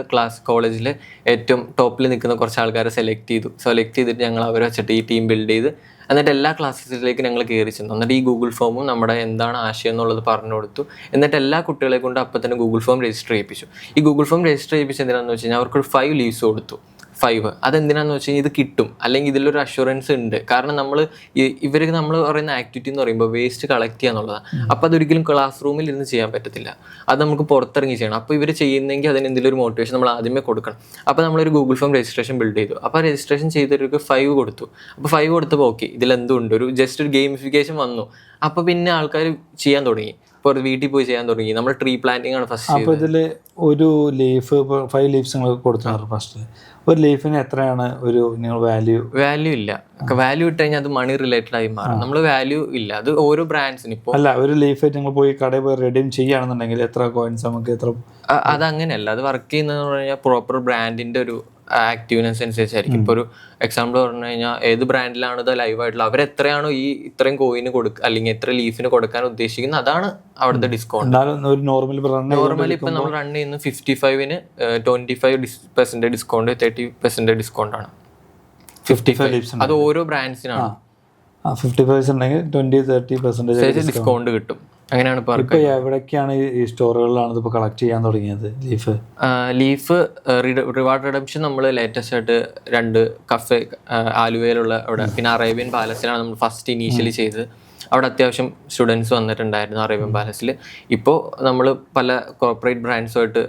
കോളേജിൽ ഏറ്റവും ടോപ്പിൽ നിൽക്കുന്ന കുറച്ച് ആൾക്കാരെ സെലക്ട് ചെയ്തിട്ട് ഞങ്ങൾ അവരെ വെച്ചിട്ട് ഈ ടീം ബിൽഡ് ചെയ്ത് എന്നിട്ട് എല്ലാ ക്ലാസ്സസിലേക്ക് ഞങ്ങൾ കയറി ചെന്നു. എന്നിട്ട് ഈ ഗൂഗിൾ ഫോമും നമ്മുടെ എന്താണ് ആശയം എന്നുള്ളത് പറഞ്ഞു കൊടുത്തു. എന്നിട്ട് എല്ലാ കുട്ടികളെ കൊണ്ട് അപ്പം തന്നെ ഗൂഗിൾ ഫോം രജിസ്റ്റർ ചെയ്യിപ്പിച്ചു. ഈ ഗൂഗിൾ ഫോം രജിസ്റ്റർ ചെയ്യിപ്പിച്ച് എന്തിനാണെന്ന് വെച്ച് കഴിഞ്ഞാൽ അവർക്കൊരു 5 ലീവ്സ് കൊടുത്തു. 5 അതെന്തിനാന്ന് വെച്ച് കഴിഞ്ഞാൽ ഇത് കിട്ടും, അല്ലെങ്കിൽ ഇതിലൊരു അഷുറൻസ് ഉണ്ട്. കാരണം നമ്മൾ പറയുന്ന ആക്ടിവിറ്റി എന്ന് പറയുമ്പോൾ വേസ്റ്റ് കളക്ട് ചെയ്യുക എന്നുള്ളതാണ്. അപ്പോൾ അതൊരിക്കലും ക്ലാസ് റൂമിൽ ഇരുന്ന് ചെയ്യാൻ പറ്റത്തില്ല, അത് നമുക്ക് പുറത്തിറങ്ങി ചെയ്യണം. അപ്പോൾ ഇവർ ചെയ്യുന്നെങ്കിൽ അതിന് എന്തെങ്കിലും ഒരു മോട്ടിവേഷൻ നമ്മൾ ആദ്യമേ കൊടുക്കണം. അപ്പോൾ നമ്മളൊരു ഗൂഗിൾ ഫോം രജിസ്ട്രേഷൻ ബിൽഡ് ചെയ്തു. അപ്പോൾ രജിസ്ട്രേഷൻ ചെയ്തവർക്ക് 5 കൊടുത്തു. അപ്പോൾ 5 കൊടുത്തപ്പോൾ ഓക്കെ ഇതിലെന്തുണ്ട്, ജസ്റ്റ് ഒരു ഗെയിമിഫിക്കേഷൻ വന്നു. അപ്പോൾ പിന്നെ ആൾക്കാർ ചെയ്യാൻ തുടങ്ങി. ഇപ്പോൾ വീട്ടിൽ പോയി ചെയ്യാൻ തുടങ്ങി. നമ്മൾ ട്രീ പ്ലാന്റിംഗ് ആണ് ഫസ്റ്റ്. അപ്പോൾ ഇതിൽ ഒരു ലീഫ് 5 ലീവ്സ് നിങ്ങൾ കൊടുത്തു. ഫസ്റ്റ് ഒരു ലീഫിന് എത്രയാണ് നിങ്ങൾ വാല്യൂ ഇല്ല. വാല്യൂ ഇട്ട് കഴിഞ്ഞാൽ അത് മണി റിലേറ്റഡ് ആയി മാറും. നമ്മൾ വാല്യൂ ഇല്ല, അത് ഓരോ ബ്രാൻഡ്സിന്. ഇപ്പോൾ അല്ല, ഒരു ലീഫ് നിങ്ങൾ പോയി കടയിൽ പോയി റെഡീം ചെയ്യുകയാണെന്നുണ്ടെങ്കിൽ എത്ര കോയിൻസ് നമുക്ക് അതങ്ങനെയല്ല. അത് വർക്ക് ചെയ്യുന്നതെന്ന് പറഞ്ഞു കഴിഞ്ഞാൽ പ്രോപ്പർ ബ്രാൻഡിന്റെ ഒരു ആക്റ്റീവ്നെസ് അനുസരിച്ചായിരിക്കും. ഇപ്പോൾ ഒരു എക്സാമ്പിൾ പറഞ്ഞു കഴിഞ്ഞാൽ ഏത് ബ്രാൻഡിലാണ് ഇത് ലൈവായിട്ടുള്ള അവരെത്രയാണോ ഇത്രയും കോയിന് കൊടുക്കുക അല്ലെങ്കിൽ എത്ര ലീഫിന് കൊടുക്കാൻ ഉദ്ദേശിക്കുന്നത് അതാണ് അവിടുത്തെ ഡിസ്കൗണ്ട്. നോർമലി ഇപ്പം നമ്മൾ റൺ ചെയ്യുന്ന 55-ന് 25% ഡിസ്കൗണ്ട്, 30% ഡിസ്കൗണ്ട് ആണ്. 55 അത് ഓരോ ബ്രാൻഡ്സിനാണ്. 55% ഡിസ്കൗണ്ട് കിട്ടും. അങ്ങനെയാണ് ഇപ്പോൾ എവിടേക്കാണ് ഈ സ്റ്റോറുകളിലാണ് ഇതിപ്പോൾ കളക്ട് ചെയ്യാൻ തുടങ്ങിയത് ലീഫ് റിവാർഡ് റിഡംഷൻ നമ്മൾ ലേറ്റസ്റ്റ് ആയിട്ട് 2 കഫേ ആലുവയിലുള്ള അവിടെ, പിന്നെ അറേബ്യൻ പാലസിലാണ് നമ്മൾ ഫസ്റ്റ് ഇനീഷ്യലി ചെയ്തത്. അവിടെ അത്യാവശ്യം സ്റ്റുഡൻസ് വന്നിട്ടുണ്ടായിരുന്നു അറേബ്യൻ പാലസിൽ. ഇപ്പോൾ നമ്മൾ പല കോർപ്പറേറ്റ് ബ്രാൻഡ്സുമായിട്ട്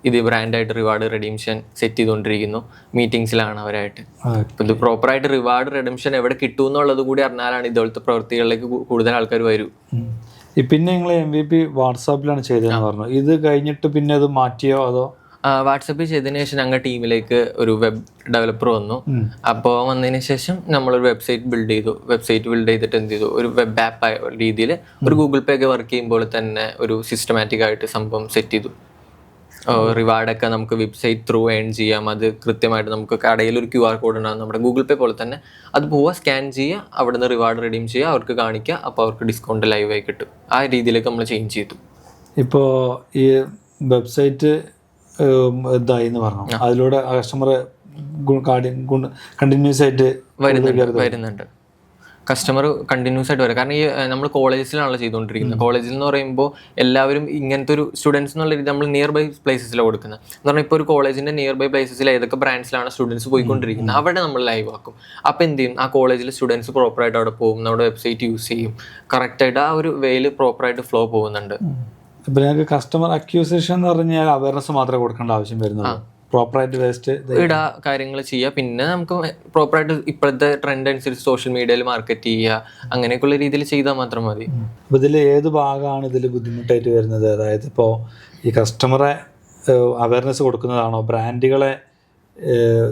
ഇത് ബ്രാൻഡായിട്ട് റിവാർഡ് റിഡീംഷൻ സെറ്റ് ചെയ്തുകൊണ്ടിരിക്കുന്നു. മീറ്റിംഗ്സിലാണ് അവരായിട്ട്. ഇത് പ്രോപ്പറായിട്ട് റിവാർഡ് റിഡംഷൻ എവിടെ കിട്ടും എന്നുള്ളത് കൂടി അറിഞ്ഞാലാണ് ഇതുപോലത്തെ പ്രവൃത്തികളിലേക്ക് കൂടുതൽ ആൾക്കാർ വരൂ. പിന്നെ നിങ്ങൾ MVP വാട്സാപ്പിലാണ് ചെയ്തതെന്ന് പറഞ്ഞു. ഇത് കഴിഞ്ഞിട്ട് പിന്നെ അത് മാറ്റിയോ അതോ? വാട്സപ്പിൽ ചെയ്തതിന് ശേഷം ഞങ്ങളുടെ ടീമിലേക്ക് ഒരു വെബ് ഡെവലപ്പർ വന്നു. അപ്പോൾ വന്നതിന് ശേഷം നമ്മളൊരു വെബ്സൈറ്റ് ബിൽഡ് ചെയ്തിട്ട് എന്ത് ചെയ്തു, ഒരു വെബ് ആപ്പ് രീതിയിൽ ഒരു ഗൂഗിൾ പേ ഒക്കെ വർക്ക് ചെയ്യുമ്പോൾ തന്നെ ഒരു സിസ്റ്റമാറ്റിക് ആയിട്ട് സംഭവം സെറ്റ് ചെയ്തു. റിവാർഡൊക്കെ നമുക്ക് വെബ്സൈറ്റ് ത്രൂ ഏൺ ചെയ്യാം. അത് കൃത്യമായിട്ട് നമുക്ക് കടയിൽ ഒരു QR കോഡ് ഉണ്ടാകും നമ്മുടെ ഗൂഗിൾ പേ പോലെ തന്നെ. അത് പോവുക, സ്കാൻ ചെയ്യുക, അവിടെ നിന്ന് റിവാർഡ് റിഡീം ചെയ്യുക, അവർക്ക് കാണിക്കുക, അപ്പോൾ അവർക്ക് ഡിസ്കൗണ്ട് ലൈവായി കിട്ടും. ആ രീതിയിലേക്ക് നമ്മൾ ചേഞ്ച് ചെയ്തു. ഇപ്പോൾ ഈ വെബ്സൈറ്റ് ഇതായി എന്ന് പറഞ്ഞു, അതിലൂടെ കസ്റ്റമർ കണ്ടിന്യൂസ് ആയിട്ട് വരുന്നുണ്ട്. കസ്റ്റമർ കണ്ടിന്യൂസ് ആയിട്ട് വരും. കാരണം ഈ നമ്മൾ കോളേജസിലാണല്ലോ ചെയ്തുകൊണ്ടിരിക്കുന്നത്. കോളേജിൽ എന്ന് പറയുമ്പോൾ എല്ലാവരും ഇങ്ങനത്തെ ഒരു സ്റ്റുഡൻസ് എന്നുള്ള രീതി നമ്മൾ നിയർ ബൈ പ്ലേസസിലാണ് കൊടുക്കുന്നത്. എന്ന് പറഞ്ഞാൽ ഇപ്പോൾ ഒരു കോളേജിൻ്റെ നിയർ ബൈ പ്ലേസസിൽ ഏതൊക്കെ ബ്രാൻഡ്സിലാണ് സ്റ്റുഡൻസ് പോയിക്കൊണ്ടിരിക്കുന്നത് അവിടെ നമ്മൾ ലൈവ് ആക്കും. അപ്പോൾ എന്ത് ചെയ്യും, ആ കോളേജിലെ സ്റ്റുഡൻസ് പ്രോപ്പറായിട്ട് അവിടെ പോകും, നമ്മുടെ വെബ്സൈറ്റ് യൂസ് ചെയ്യും, കറക്റ്റായിട്ട് ആ ഒരു വേയിൽ പ്രോപ്പറായിട്ട് ഫ്ലോ പോകുന്നുണ്ട്. ഇപ്പം ഞങ്ങൾക്ക് കസ്റ്റമർ അക്യൂസിഷൻ എന്ന് പറഞ്ഞാൽ അവയർനെസ് മാത്രമേ കൊടുക്കേണ്ട ആവശ്യം വരുന്നുള്ളൂ. പ്രോപ്പറായിട്ട് വേസ്റ്റ് ഇടാ കാര്യങ്ങൾ ചെയ്യുക. പിന്നെ നമുക്ക് പ്രോപ്പറായിട്ട് ഇപ്പോഴത്തെ ട്രെൻഡ് അനുസരിച്ച് സോഷ്യൽ മീഡിയയിൽ മാർക്കറ്റ് ചെയ്യുക, അങ്ങനെയൊക്കെയുള്ള രീതിയിൽ ചെയ്താൽ മാത്രം മതി. അപ്പോൾ ഇതിൽ ഏത് ഭാഗമാണ് ഇതിൽ ബുദ്ധിമുട്ടായിട്ട് വരുന്നത്? അതായത് ഇപ്പോൾ ഈ കസ്റ്റമറെ അവയർനെസ് കൊടുക്കുന്നതാണോ, ബ്രാൻഡുകളെ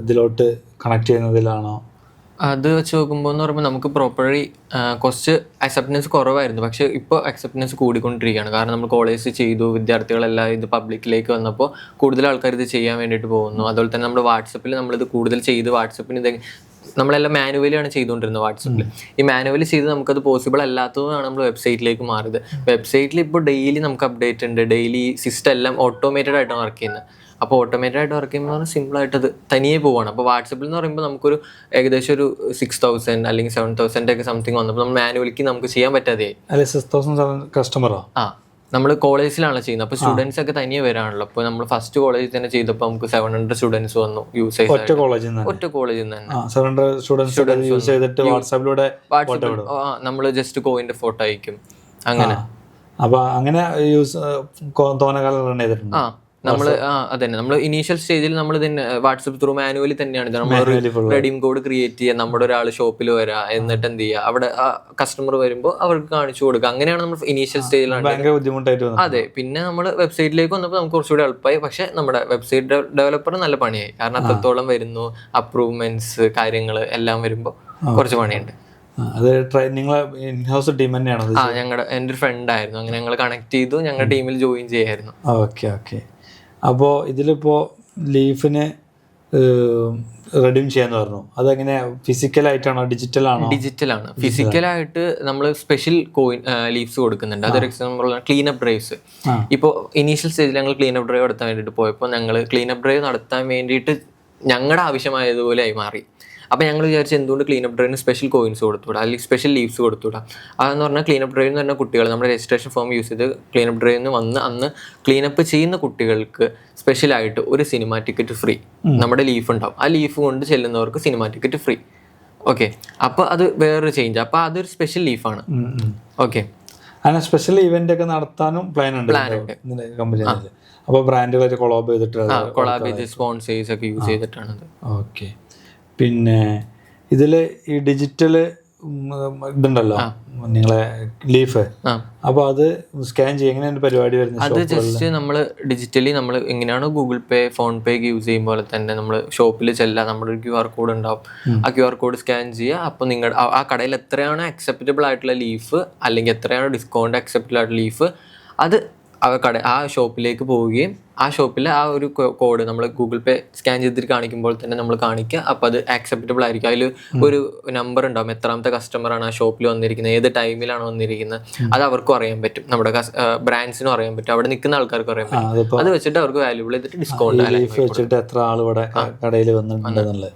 ഇതിലോട്ട് കണക്ട് ചെയ്യുന്നതിലാണോ? അത് വെച്ച് നോക്കുമ്പോൾ എന്ന് പറയുമ്പോൾ നമുക്ക് പ്രോപ്പർലി കുറച്ച് അക്സെപ്റ്റൻസ് കുറവായിരുന്നു. പക്ഷേ ഇപ്പോൾ അക്സെപ്റ്റൻസ് കൂടിക്കൊണ്ടിരിക്കുകയാണ്. കാരണം നമ്മൾ കോളേജ് ചെയ്തു, വിദ്യാർത്ഥികളെല്ലാം ഇത് പബ്ലിക്കിലേക്ക് വന്നപ്പോൾ കൂടുതൽ ആൾക്കാർ ഇത് ചെയ്യാൻ വേണ്ടിയിട്ട് പോകുന്നു. അതുപോലെ തന്നെ നമ്മുടെ വാട്സപ്പിൽ നമ്മളിത് കൂടുതൽ ചെയ്ത് വാട്സപ്പിന് ഇത് നമ്മളെല്ലാം മാനുവലിയാണ് ചെയ്തുകൊണ്ടിരുന്നത്. വാട്സപ്പിൽ ഈ മാനുവലി ചെയ്ത് നമുക്കത് പോസിബിൾ അല്ലാത്തതാണ് നമ്മൾ വെബ്സൈറ്റിലേക്ക് മാറിയത്. വെബ്സൈറ്റിൽ ഇപ്പോൾ ഡെയിലി നമുക്ക് അപ്ഡേറ്റ് ഉണ്ട്, ഡെയിലി സിസ്റ്റം എല്ലാം ഓട്ടോമേറ്റഡ് ആയിട്ടാണ് വർക്ക് ചെയ്യുന്നത്. അപ്പോൾ ഓട്ടോമേറ്റഡ് ആയിട്ട് വർക്ക് ചെയ്യുമ്പോൾ സിമ്പിൾ ആയിട്ട് അത് തനിയെ പോവാണ്. അപ്പോൾ വാട്സപ്പിൽ എന്ന് പറയുമ്പോൾ നമുക്കൊരു ഏകദേശം ഒരു 6,000 അല്ലെങ്കിൽ 7,000 ഒക്കെ സംതിങ് വന്നപ്പോൾ നമ്മൾ മാനുവലിക്ക് നമുക്ക് ചെയ്യാൻ പറ്റാതെയായി. അല്ലെ 6,000 കസ്റ്റമറോ? ആ, നമ്മൾ കോളേജിലാണ് ചെയ്യുന്നത്. അപ്പോൾ സ്റ്റുഡൻസ് ഒക്കെ തനിയെ വരാണല്ലോ. അപ്പോൾ നമ്മൾ ഫസ്റ്റ് കോളേജിൽ തന്നെ ചെയ്തപ്പോൾ നമുക്ക് 700 സ്റ്റുഡൻസ് വന്നു യൂസേഴ്സ്. ഒറ്റ കോളേജിൽ നിന്ന് തന്നെ 700 സ്റ്റുഡൻസ് യൂസ് ചെയ്തിട്ട് വാട്സാപ്പിലൂടെ നമ്മൾ ജസ്റ്റ് കോയിന്റെ ഫോട്ടോ അയക്കും അങ്ങനെ. അപ്പൊ അങ്ങനെ യൂസ് തോന്നകാലം റൺ ചെയ്തിട്ടുണ്ട്. നമ്മൾ അതന്നെ നമ്മൾ ഇനീഷ്യൽ സ്റ്റേജിൽ നമ്മൾ തന്നെ വാട്സപ്പ് ത്രൂ മാനുവലി തന്നെയാണ് ഇത്. നമ്മൾ റെഡീം കോഡ് ക്രിയേറ്റ് ചെയ്യുക, നമ്മുടെ ഒരാൾ ഷോപ്പിൽ വരാ, എന്നിട്ട് എന്ത് ചെയ്യുക, അവിടെ കസ്റ്റമർ വരുമ്പോൾ അവർക്ക് കാണിച്ചു കൊടുക്കുക. അങ്ങനെയാണ് നമ്മൾ ഇനീഷ്യൽ സ്റ്റേജിലാണ്. ബുദ്ധിമുട്ടായിട്ട് അതെ. പിന്നെ നമ്മൾ വെബ്സൈറ്റിലേക്ക് വന്നപ്പോൾ നമുക്ക് കുറച്ചുകൂടി എളുപ്പമായി. പക്ഷെ നമ്മുടെ വെബ്സൈറ്റ് ഡെവലപ്പർ നല്ല പണിയായി. കാരണം അത്രത്തോളം വരുന്നു, അപ്രൂവ്മെന്റ്സ് കാര്യങ്ങൾ എല്ലാം വരുമ്പോൾ കുറച്ച് പണിയുണ്ട്. അത് നിങ്ങളെ ഇൻഹൗസ് ടീം തന്നെയാണോ? എൻ്റെ ഒരു ഫ്രണ്ട് ആയിരുന്നു, അങ്ങനെ ഞങ്ങൾ കണക്ട് ചെയ്തു, ഞങ്ങളുടെ ടീമിൽ ജോയിൻ ചെയ്യായിരുന്നു. ഓക്കെ. അപ്പോൾ ഇതിലിപ്പോൾ ലീഫിന് റെഡീം ചെയ്യാന്ന് പറഞ്ഞു. അതെങ്ങനെ ഫിസിക്കലായിട്ടാണോ ഡിജിറ്റലാണോ? ഡിജിറ്റലാണ്. ഫിസിക്കലായിട്ട് നമ്മൾ സ്പെഷ്യൽ കോയിൻ ലീവ്സ് കൊടുക്കുന്നുണ്ട്. അതൊരു എക്സാമ്പിൾ ക്ലീനപ്പ് ഡ്രൈവ്സ്. ഇപ്പോൾ ഇനീഷ്യൽ സ്റ്റേജിൽ ഞങ്ങൾ ക്ലീനപ്പ് ഡ്രൈവ് നടത്താൻ വേണ്ടിയിട്ട് പോയപ്പോൾ ഞങ്ങൾ ക്ലീനപ്പ് ഡ്രൈവ് നടത്താൻ വേണ്ടിയിട്ട് ഞങ്ങളുടെ ആവശ്യമായതുപോലെ ആയി മാറി. അപ്പോൾ ഞങ്ങൾ വിചാരിച്ചു എന്തുകൊണ്ട് ക്ലീനപ്പ് ഡ്രൈവിന് സ്പെഷ്യൽ കോയിൻസ് കൊടുത്തുവിടാം, അല്ലെങ്കിൽ സ്പെഷ്യൽ ലീവ്സ് കൊടുത്തുവിടാം. അതെന്ന് പറഞ്ഞാൽ ക്ലീനപ്പ് ഡ്രൈവ് എന്ന് പറഞ്ഞ കുട്ടികൾ നമ്മുടെ രജിസ്ട്രേഷൻ ഫോം യൂസ് ചെയ്ത് ക്ലീനപ്പ് ഡ്രൈവിൽ നിന്ന് വന്ന് അന്ന് ക്ലീനപ്പ് ചെയ്യുന്ന കുട്ടികൾക്ക് സ്പെഷ്യലായിട്ട് ഒരു സിനിമ ടിക്കറ്റ് ഫ്രീ. നമ്മുടെ ലീഫ് ഉണ്ടാവും, ആ ലീഫ് കൊണ്ട് ചെല്ലുന്നവർക്ക് സിനിമ ടിക്കറ്റ് ഫ്രീ. ഓക്കെ, അപ്പോൾ അത് വേറൊരു ചേഞ്ച്. അപ്പോൾ അതൊരു സ്പെഷ്യൽ ലീഫാണ്. ഓക്കെ, അങ്ങനെ സ്പെഷ്യൽ ഇവന്റ് ഒക്കെ നടത്താനും പ്ലാൻ ഉണ്ട് കമ്പനി. അപ്പോൾ ബ്രാൻഡുകളായിട്ട് കൊളാബ് ചെയ്തിട്ട് സ്പോൺസേഴ്സ് ഒക്കെ യൂസ് ചെയ്തിട്ടാണത്. ഓക്കെ. പിന്നെ ഇതിൽ ഈ ഡിജിറ്റൽ ഇതുണ്ടല്ലോ നിങ്ങളെ ലീഫ്, അപ്പോൾ അത് സ്കാൻ ചെയ്യും, എങ്ങനെയാണ് പരിപാടി വരുന്നത്? അത് ജസ്റ്റ് നമ്മൾ ഡിജിറ്റലി നമ്മൾ എങ്ങനെയാണ് ഗൂഗിൾ പേ, ഫോൺ പേ യൂസ് ചെയ്യും പോലെ തന്നെ നമ്മൾ ഷോപ്പിൽ ചെല്ലാം, നമ്മുടെ ഒരു QR കോഡ് ഉണ്ടാവും. ആ QR കോഡ് സ്കാൻ ചെയ്യുക. അപ്പോൾ നിങ്ങളുടെ ആ കടയിൽ എത്രയാണ് അക്സെപ്റ്റബിൾ ആയിട്ടുള്ള ലീഫ്, അല്ലെങ്കിൽ എത്രയാണ് ഡിസ്കൗണ്ട് അക്സെപ്റ്റബിൾ ആയിട്ടുള്ള ലീഫ്, അത് ആ ഷോപ്പിലേക്ക് പോവുകയും ആ ഷോപ്പിൽ ആ ഒരു കോഡ് നമ്മൾ ഗൂഗിൾ പേ സ്കാൻ ചെയ്തിട്ട് കാണിക്കുമ്പോൾ തന്നെ നമ്മൾ കാണിക്കുക. അപ്പോൾ അത് ആക്സെപ്റ്റബിൾ ആയിരിക്കും. അതിൽ ഒരു നമ്പർ ഉണ്ടാവും, എത്രാമത്തെ കസ്റ്റമറാണ് ആ ഷോപ്പിൽ വന്നിരിക്കുന്നത്, ഏത് ടൈമിലാണ് വന്നിരിക്കുന്നത്, അത് അവർക്കും അറിയാൻ പറ്റും, നമ്മുടെ ബ്രാൻഡ്സിനും അറിയാൻ പറ്റും, അവിടെ നിൽക്കുന്ന ആൾക്കാർക്കും അറിയാൻ പറ്റും. അത് വെച്ചിട്ട് അവർക്ക് വാല്യൂബിൾ ചെയ്തിട്ട് ഡിസ്കൗണ്ട് എത്ര ആൾ ഇവിടെ കടയിൽ വന്നിട്ടുണ്ടെന്നുള്ളത്.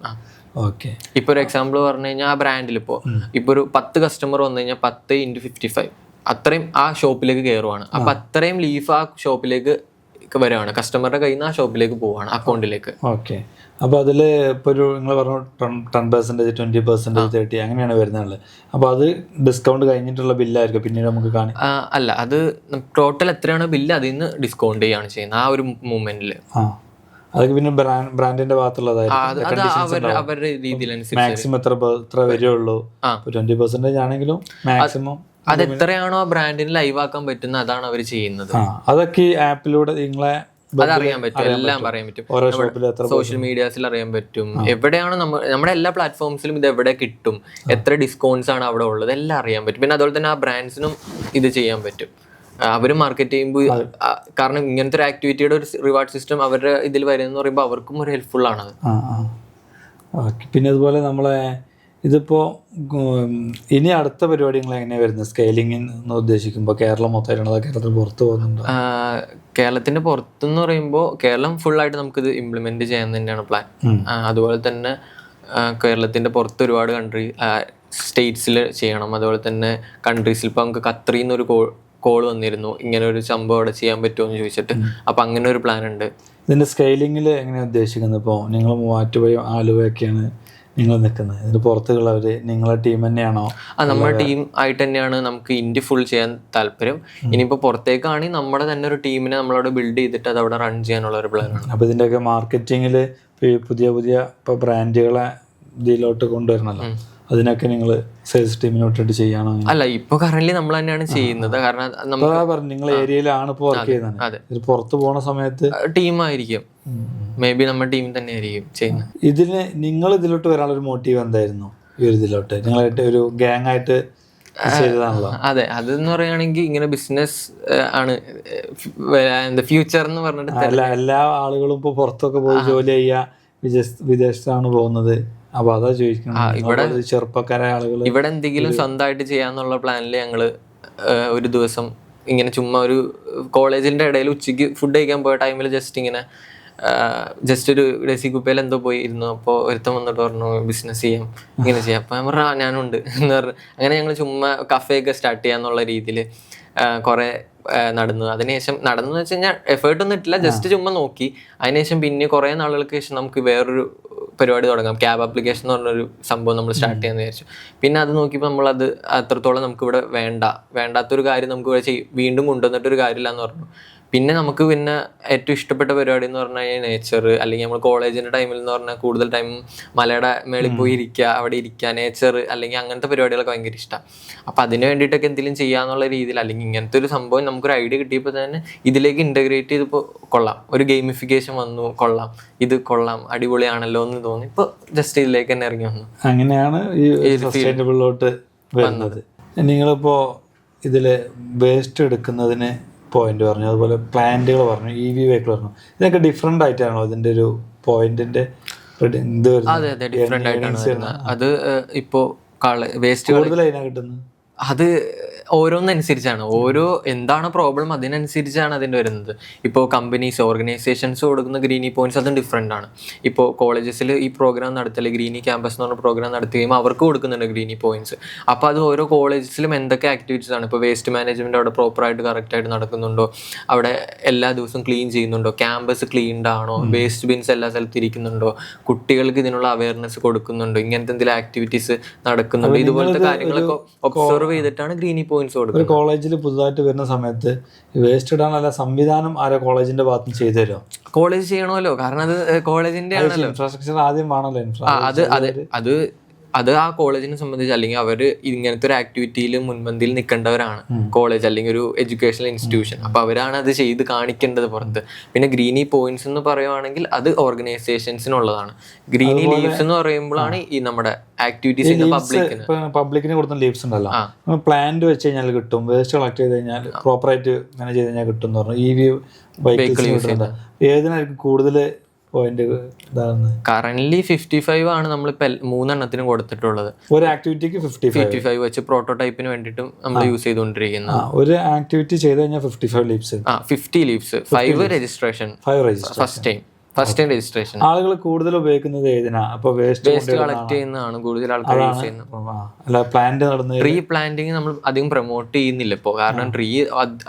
ഓക്കെ. ഇപ്പോൾ ഒരു എക്സാമ്പിൾ പറഞ്ഞു കഴിഞ്ഞാൽ ആ ബ്രാൻഡിൽ ഇപ്പോൾ ഒരു 10 കസ്റ്റമർ വന്നു കഴിഞ്ഞാൽ 10 × 55 അത്രയും ആ ഷോപ്പിലേക്ക് കയറുവാണ്. അപ്പം അത്രയും ലീഫ് ആ ഷോപ്പിലേക്ക് വരുവാണ്, കസ്റ്റമറുടെ കയ്യിൽ നിന്ന് ആ ഷോപ്പിലേക്ക് പോവാണ്, അക്കൗണ്ടിലേക്ക്. ഓക്കെ. അപ്പോൾ അതിൽ ഇപ്പോൾ ഒരു നിങ്ങൾ പറഞ്ഞു 10%, 20%, 30% അങ്ങനെയാണ് വരുന്നത്. അപ്പോൾ അത് ഡിസ്കൗണ്ട് കഴിഞ്ഞിട്ടുള്ള ബില്ലായിരിക്കും പിന്നീട് നമുക്ക് കാണാം? അല്ല, അത് ടോട്ടൽ എത്രയാണോ ബില്ല് അതിൽ നിന്ന് ഡിസ്കൗണ്ട് ചെയ്യുകയാണ് ചെയ്യുന്നത് ആ ഒരു മൂവ്മെന്റിൽ. അതൊക്കെ പിന്നെ ബ്രാൻഡിന്റെ ഭാഗത്തുള്ളതായിരിക്കും. അവരുടെ രീതിയിലനുസരിച്ച് മാക്സിമം എത്ര വരെയുള്ളൂ. 20% ആണെങ്കിലും മാക്സിമം അത് എത്രയാണോ ബ്രാൻഡിന് ലൈവ് ആക്കാൻ പറ്റുന്ന അതാണ് അവർ ചെയ്യുന്നത്. അതൊക്കെ ഈ ആപ്പിലൂടെ നിങ്ങളെ അതറിയാൻ പറ്റും, എല്ലാം അറിയാൻ പറ്റും. സോഷ്യൽ മീഡിയാസിൽ അറിയാൻ പറ്റും, എവിടെയാണ് നമ്മുടെ എല്ലാ പ്ലാറ്റ്ഫോംസിലും ഇത് എവിടെ കിട്ടും, എത്ര ഡിസ്കൗണ്ട്സ് ആണ് അവിടെ ഉള്ളത്, എല്ലാം അറിയാൻ പറ്റും. പിന്നെ അതുപോലെ തന്നെ ആ ബ്രാൻഡ്സിനും ഇത് ചെയ്യാൻ പറ്റും. അവർ മാർക്കറ്റ് ചെയ്യുമ്പോൾ, കാരണം ഇങ്ങനത്തെ ഒരു ആക്ടിവിറ്റിയുടെ ഒരു റിവാർഡ് സിസ്റ്റം അവരുടെ ഇതിൽ വരുന്നതെന്ന് പറയുമ്പോൾ അവർക്കും ഒരു ഹെൽപ്ഫുൾ ആണത്. പിന്നെ അതുപോലെ നമ്മളെ ഇതിപ്പോൾ ഇനി അടുത്ത പരിപാടി നിങ്ങൾ എങ്ങനെയാണ് വരുന്നത്? സ്കെയിലിംഗ് എന്ന് ഉദ്ദേശിക്കുമ്പോൾ കേരളം മൊത്തമായിട്ടാണോ അതോ കേരളത്തിന് പുറത്ത് പോകുന്നുണ്ടോ? കേരളത്തിന്റെ പുറത്തെന്ന് പറയുമ്പോൾ കേരളം ഫുള്ളായിട്ട് നമുക്കിത് ഇംപ്ലിമെന്റ് ചെയ്യാൻ തന്നെയാണ് പ്ലാൻ. അതുപോലെ തന്നെ കേരളത്തിന്റെ പുറത്ത് ഒരുപാട് സ്റ്റേറ്റ്സിൽ ചെയ്യണം. അതുപോലെ തന്നെ കൺട്രീസിൽ ഇപ്പോൾ നമുക്ക് ഖത്തറിൽ നിന്നൊരു കോൾ വന്നിരുന്നു, ഇങ്ങനെ ഒരു സംഭവം അവിടെ ചെയ്യാൻ പറ്റുമോ എന്ന് ചോദിച്ചിട്ട്. അപ്പം അങ്ങനെ ഒരു പ്ലാൻ ഉണ്ട്. ഇതിൻ്റെ സ്കെയിലിങ്ങിൽ എങ്ങനെയാണ് ഉദ്ദേശിക്കുന്നത്? ഇപ്പോൾ നിങ്ങൾ മൂവാറ്റുപുഴ ആലുവയൊക്കെയാണ് നിങ്ങൾ നിൽക്കുന്നത്, ഇതിന് പുറത്തുള്ളവർ നിങ്ങളെ ടീം തന്നെയാണോ? നമ്മുടെ ടീം ആയിട്ട് തന്നെയാണ് നമുക്ക് ഇന്ത്യ ഫുൾ ചെയ്യാൻ താല്പര്യം. ഇനിയിപ്പോൾ പുറത്തേക്കാണെങ്കിൽ നമ്മുടെ തന്നെ ഒരു ടീമിനെ നമ്മളവിടെ ബിൽഡ് ചെയ്തിട്ട് അത് അവിടെ റൺ ചെയ്യാനുള്ള ഒരു പ്ലാനാണ്. അപ്പോൾ ഇതിൻ്റെയൊക്കെ മാർക്കറ്റിങ്ങിൽ പുതിയ ഇപ്പോൾ ബ്രാൻഡുകളെ ഇതിലോട്ട് കൊണ്ടുവരണമല്ലോ, അതിനൊക്കെ നിങ്ങൾ സെയിൽസ് ടീമിനോട്ടിട്ട് ചെയ്യാണോ? അല്ല, ഇപ്പൊ കറന്റ് നമ്മൾ തന്നെയാണ് ചെയ്യുന്നത്. കാരണം നിങ്ങൾ ഏരിയയിലാണ് ഇപ്പോൾ വർക്ക് ചെയ്യുന്നത്. ഇത് പുറത്ത് പോണ സമയത്ത് ടീമായിരിക്കും, മേ ബി നമ്മുടെ ടീം തന്നെ ആയിരിക്കും ചെയ്യുന്നത്. ഇതിന് നിങ്ങൾ ഇതിലോട്ട് വരാനൊരു മോട്ടീവ് എന്തായിരുന്നു? ഈ ഒരു ഇതിലോട്ട് നിങ്ങളായിട്ട് ഒരു ഗ്യാങ് ആയിട്ട് ചെയ്തതാണല്ലോ. അതെ, അതെന്ന് പറയുകയാണെങ്കിൽ ഇങ്ങനെ ബിസിനസ് ആണ് ഫ്യൂച്ചർ എന്ന് പറഞ്ഞിട്ട് എല്ലാ ആളുകളും ഇപ്പോൾ പുറത്തൊക്കെ പോയി ജോലി ചെയ്യാ, വിദേശത്താണ് പോകുന്നത്. അപ്പൊ അതാ ചോദിക്കുന്നത്, ഇവിടെ ചെറുപ്പക്കാരായ ആളുകൾ ഇവിടെ എന്തെങ്കിലും സ്വന്തമായിട്ട് ചെയ്യാന്നുള്ള പ്ലാനിൽ ഞങ്ങള് ഒരു ദിവസം ഇങ്ങനെ ചുമ്മാ ഒരു കോളേജിന്റെ ഇടയിൽ ഉച്ചയ്ക്ക് ഫുഡ് കഴിക്കാൻ പോയ ടൈമിൽ ജസ്റ്റ് ഇങ്ങനെ ജസ്റ്റ് ഒരു ഡെസി കുപ്പയിൽ എന്തോ പോയി ഇരുന്നു. അപ്പോൾ ഒരുത്തം വന്നിട്ട് പറഞ്ഞു ബിസിനസ് ചെയ്യാം, ഇങ്ങനെ ചെയ്യാം. അപ്പോൾ ഞാൻ പറഞ്ഞു ഞാനുണ്ട് എന്ന് പറഞ്ഞു. അങ്ങനെ ഞങ്ങൾ ചുമ്മാ കഫേയൊക്കെ സ്റ്റാർട്ട് ചെയ്യാന്നുള്ള രീതിയിൽ കുറേ നടന്നു. അതിനുശേഷം നടന്നു വെച്ച് കഴിഞ്ഞാൽ എഫേർട്ടൊന്നും ഇട്ടില്ല, ജസ്റ്റ് ചുമ്മാ നോക്കി. അതിനുശേഷം പിന്നെ കുറേ നാളുകൾക്ക് ശേഷം നമുക്ക് വേറൊരു പരിപാടി തുടങ്ങാം. ക്യാബ് ആപ്ലിക്കേഷൻ എന്ന് പറഞ്ഞൊരു സംഭവം നമ്മൾ സ്റ്റാർട്ട് ചെയ്യാമെന്ന് വിചാരിച്ചു. പിന്നെ അത് നോക്കിയപ്പോൾ നമ്മളത് അത്രത്തോളം നമുക്കിവിടെ വേണ്ടാത്തൊരു കാര്യം നമുക്ക് ഇവിടെ വീണ്ടും കൊണ്ടുവന്നിട്ടൊരു കാര്യമില്ല എന്ന് പറഞ്ഞു. പിന്നെ നമുക്ക് പിന്നെ ഏറ്റവും ഇഷ്ടപ്പെട്ട പരിപാടി എന്ന് പറഞ്ഞു കഴിഞ്ഞാൽ നേച്ചർ, അല്ലെങ്കിൽ നമ്മൾ കോളേജിൻ്റെ ടൈമിൽ എന്ന് പറഞ്ഞാൽ കൂടുതൽ ടൈം മലയുടെ മേളിൽ പോയി ഇരിക്കുക, അവിടെ ഇരിക്കുക, നേച്ചർ അല്ലെങ്കിൽ അങ്ങനത്തെ പരിപാടികളൊക്കെ ഭയങ്കര ഇഷ്ടമാണ്. അപ്പോൾ അതിന് വേണ്ടിയിട്ടൊക്കെ എന്തെങ്കിലും ചെയ്യാന്നുള്ള രീതിയിൽ, അല്ലെങ്കിൽ ഇങ്ങനത്തെ ഒരു സംഭവം നമുക്കൊരു ഐഡിയ കിട്ടിയപ്പോൾ തന്നെ ഇതിലേക്ക് ഇൻ്റഗ്രേറ്റ് ചെയ്തപ്പോൾ കൊള്ളാം, ഒരു ഗെയിമിഫിക്കേഷൻ വന്നു, കൊള്ളാം, ഇത് കൊള്ളാം, അടിപൊളിയാണല്ലോ എന്ന് തോന്നി. ഇപ്പോൾ ജസ്റ്റ് ഇതിലേക്ക് തന്നെ ഇറങ്ങി വന്നു. അങ്ങനെയാണ് ഈ സസ്റ്റൈനബിളിലോട്ട് വരുന്നത്. നിങ്ങളിപ്പോൾ ഇതിൽ വേസ്റ്റ് എടുക്കുന്നതിന് പോയിന്റ് പറഞ്ഞു, അതുപോലെ പ്ലാന്റുകൾ പറഞ്ഞു, EV വെഹിക്കിൾ പറഞ്ഞു. ഇതൊക്കെ ഡിഫറെൻ്റ് ആയിട്ടാണോ ഇതിൻ്റെ ഒരു പോയിന്റിന്റെ ഇത്? അതെ അതെ, ഡിഫറെൻ്റ് ആയിട്ടാണ് വരുന്നത്. അത് ഇപ്പോൾ വേസ്റ്റ് കൂടുതൽ അതിനാ കിട്ടുന്നത്. അത് ഓരോന്നനുസരിച്ചാണ്, ഓരോ എന്താണ് പ്രോബ്ലം അതിനനുസരിച്ചാണ് അതിൻ്റെ വരുന്നത്. ഇപ്പോൾ കമ്പനീസ്, ഓർഗനൈസേഷൻസ് കൊടുക്കുന്ന ഗ്രീനി പോയിന്റ്സ് അതും ഡിഫറെൻ്റ് ആണ്. ഇപ്പോൾ കോളേജസിൽ ഈ പ്രോഗ്രാം നടത്തിയാൽ ഗ്രീനി ക്യാമ്പസ് എന്ന് പറഞ്ഞ പ്രോഗ്രാം നടത്തി കഴിയുമ്പോൾ അവർക്ക് കൊടുക്കുന്നുണ്ട് ഗ്രീനി പോയിന്റ്സ്. അപ്പോൾ അത് ഓരോ കോളേജസിലും എന്തൊക്കെ ആക്ടിവിറ്റീസ് ആണ്, ഇപ്പോൾ വേസ്റ്റ് മാനേജ്മെൻറ്റ് അവിടെ പ്രോപ്പറായിട്ട് കറക്റ്റായിട്ട് നടക്കുന്നുണ്ടോ, അവിടെ എല്ലാ ദിവസവും ക്ലീൻ ചെയ്യുന്നുണ്ടോ, ക്യാമ്പസ് ക്ലീൻഡ് ആണോ, വേസ്റ്റ് ബിൻസ് എല്ലാ സ്ഥലത്തും ഇരിക്കുന്നുണ്ടോ, കുട്ടികൾക്ക് ഇതിനുള്ള അവയർനെസ് കൊടുക്കുന്നുണ്ടോ, ഇങ്ങനത്തെ എന്തെങ്കിലും ആക്ടിവിറ്റീസ് നടക്കുന്നുണ്ടോ, ഇതുപോലത്തെ കാര്യങ്ങളൊക്കെ ഒബ്സർവ് ചെയ്തിട്ടാണ് ഗ്രീനി പോയിന്റ്സ് കൊടുക്കുന്നത്. ഒരു കോളേജിൽ പുതുതായിട്ട് വരുന്ന സമയത്ത് വേസ്റ്റ് ഇടാനുള്ള സംവിധാനം ആരോ കോളേജിന്റെ ഭാഗത്ത് നിന്ന് ചെയ്തു തരുമോ? കോളേജ് ചെയ്യണമല്ലോ, കാരണം അത് കോളേജിന്റെ ആണല്ലോ. ഇൻഫ്രാസ്ട്രക്ചർ ആദ്യം വേണമല്ലോ. അത് ആ കോളേജിനെ സംബന്ധിച്ച്, അല്ലെങ്കിൽ അവർ ഇങ്ങനത്തെ ഒരു ആക്ടിവിറ്റിയിൽ മുൻപന്തിയിൽ നിൽക്കേണ്ടവരാണ് കോളേജ്, അല്ലെങ്കിൽ ഒരു എഡ്യൂക്കേഷണൽ ഇൻസ്റ്റിറ്റ്യൂഷൻ. അപ്പോൾ അവരാണ് അത് ചെയ്ത് കാണിക്കേണ്ടത് പുറത്ത്. പിന്നെ ഗ്രീനി പോയിന്റ്സ് എന്ന് പറയുവാണെങ്കിൽ അത് ഓർഗനൈസേഷൻസിനുള്ളതാണ്. ഗ്രീനി ലീവ്സ് എന്ന് പറയുമ്പോഴാണ് ഈ നമ്മുടെ ആക്ടിവിറ്റീസ് പബ്ലിക്കിന് കൊടുക്കുന്ന ലീവ്സ് ഉണ്ടല്ലോ, പ്ലാന്റ് വെച്ച് കഴിഞ്ഞാൽ കിട്ടും, വേസ്റ്റ് കളക്ട് ചെയ്ത് കഴിഞ്ഞാൽ പ്രോപ്പറായിട്ട് മാനേജ് ചെയ്ത് കഴിഞ്ഞാൽ കിട്ടും എന്ന് പറഞ്ഞു. EV വെഹിക്കിൾ യൂസ് ചെയ്യുന്നത് ഏതിനായിരിക്കും കൂടുതൽ പോയിന്റ്? കറന്റ്ലി 55 ആണ് നമ്മളിപ്പോൾ 3 എണ്ണത്തിനും കൊടുത്തിട്ടുള്ളത്. ഒരു ആക്ടിവിറ്റിക്ക് 55 വെച്ച് പ്രോട്ടോടൈപ്പിന് വേണ്ടിയിട്ടും നമ്മൾ യൂസ് ചെയ്തുകൊണ്ടിരിക്കുന്നത്. ഒരു ആക്ടിവിറ്റി ചെയ്ത് കഴിഞ്ഞാൽ 55 leaves, 50 leaves, 5 registration first time registration. ആളുകൾ കൂടുതൽ ഉപയോഗിക്കുന്നത് ഏതിനാ? അപ്പോൾ വേസ്റ്റ് കളക്ട് ചെയ്യുന്നതാണ് കൂടുതൽ ആൾക്കാർ യൂസ് ചെയ്യുന്നത്. പ്ലാന്റ് നടന്നത് ട്രീ പ്ലാന്റിങ് നമ്മൾ അധികം പ്രൊമോട്ട് ചെയ്യുന്നില്ല ഇപ്പോൾ, കാരണം ട്രീ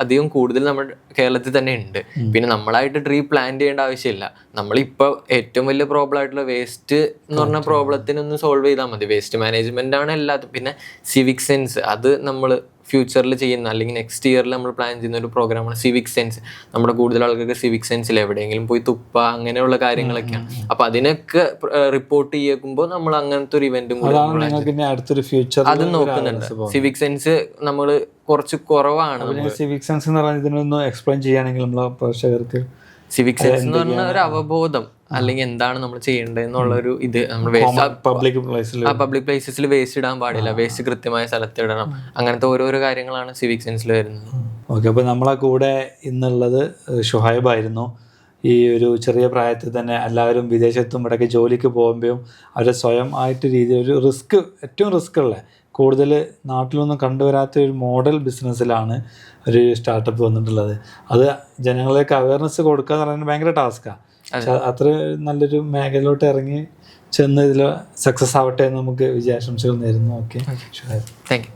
അധികം കൂടുതൽ നമ്മുടെ കേരളത്തിൽ തന്നെ ഉണ്ട്. പിന്നെ നമ്മളായിട്ട് ട്രീ പ്ലാന്റ് ചെയ്യേണ്ട ആവശ്യമില്ല. നമ്മളിപ്പോൾ ഏറ്റവും വലിയ പ്രോബ്ലം ആയിട്ടുള്ള വേസ്റ്റ് എന്ന് പറഞ്ഞ പ്രോബ്ലത്തിനൊന്ന് സോൾവ് ചെയ്താൽ മതി. വേസ്റ്റ് മാനേജ്മെന്റ് ആണ് എല്ലാത്തും. പിന്നെ സിവിക് സെൻസ്, അത് നമ്മൾ ഫ്യൂച്ചറിൽ ചെയ്യുന്ന, അല്ലെങ്കിൽ നെക്സ്റ്റ് ഇയറിൽ നമ്മൾ പ്ലാൻ ചെയ്യുന്ന ഒരു പ്രോഗ്രാമാണ് സിവിക് സെൻസ്. നമ്മുടെ കൂടുതൽ ആൾക്കാർക്ക് സിവിക് സെൻസിൽ എവിടെയെങ്കിലും പോയി തുപ്പ അങ്ങനെയുള്ള കാര്യങ്ങളൊക്കെയാണ്. അപ്പൊ അതിനൊക്കെ റിപ്പോർട്ട് ചെയ്യുമ്പോൾ നമ്മൾ അങ്ങനത്തെ ഒരു ഇവന്റും കൂടെ അത് നോക്കുന്നുണ്ട്. സിവിക് സെൻസ് നമ്മൾ കുറച്ച് കുറവാണ്. സിവിക് സെൻസ് എന്ന് പറഞ്ഞാൽ ഇതിനൊന്ന് എക്സ്പ്ലെയിൻ ചെയ്യുകയാണെങ്കിൽ നമ്മളെ പ്രേക്ഷകർക്ക്. സിവിക് സെൻസ് എന്ന് പറഞ്ഞ ഒരു അവബോധം, അല്ലെങ്കിൽ എന്താണ് നമ്മൾ ചെയ്യേണ്ടത് എന്നുള്ളൊരു ഇത്. നമ്മൾ പബ്ലിക് പ്ലേസസിൽ വേസ്റ്റ് ഇടാൻ പാടില്ല, വേസ്റ്റ് കൃത്യമായ സ്ഥലത്ത് ഇടണം, അങ്ങനത്തെ ഓരോരോ കാര്യങ്ങളാണ് സിവിക് സെൻസിൽ വരുന്നത്. ഓക്കെ, അപ്പോൾ നമ്മളെ കൂടെ ഇന്നുള്ളത് ഷുഹൈബ് ആയിരുന്നു. ഈ ഒരു ചെറിയ പ്രായത്തിൽ തന്നെ എല്ലാവരും വിദേശത്തും ഇടയ്ക്ക് ജോലിക്ക് പോകുമ്പോഴും അവർ സ്വയം ആയിട്ട് രീതിയിൽ ഒരു ഏറ്റവും റിസ്ക് ഉള്ള, കൂടുതൽ നാട്ടിലൊന്നും കണ്ടുവരാത്ത ഒരു മോഡൽ ബിസിനസ്സിലാണ് ഒരു സ്റ്റാർട്ടപ്പ് വന്നിട്ടുള്ളത്. അത് ജനങ്ങളിലേക്ക് അവയർനെസ് കൊടുക്കുക എന്ന് പറയുന്നത് ഭയങ്കര ടാസ്ക്കാണ്. പക്ഷെ അത്ര നല്ലൊരു മേഖലയിലോട്ട് ഇറങ്ങി ചെന്ന് ഇതിൽ സക്സസ് ആവട്ടെ എന്ന് നമുക്ക് വിജയാശംസകൾ നേരുന്നു. Okay, thank you.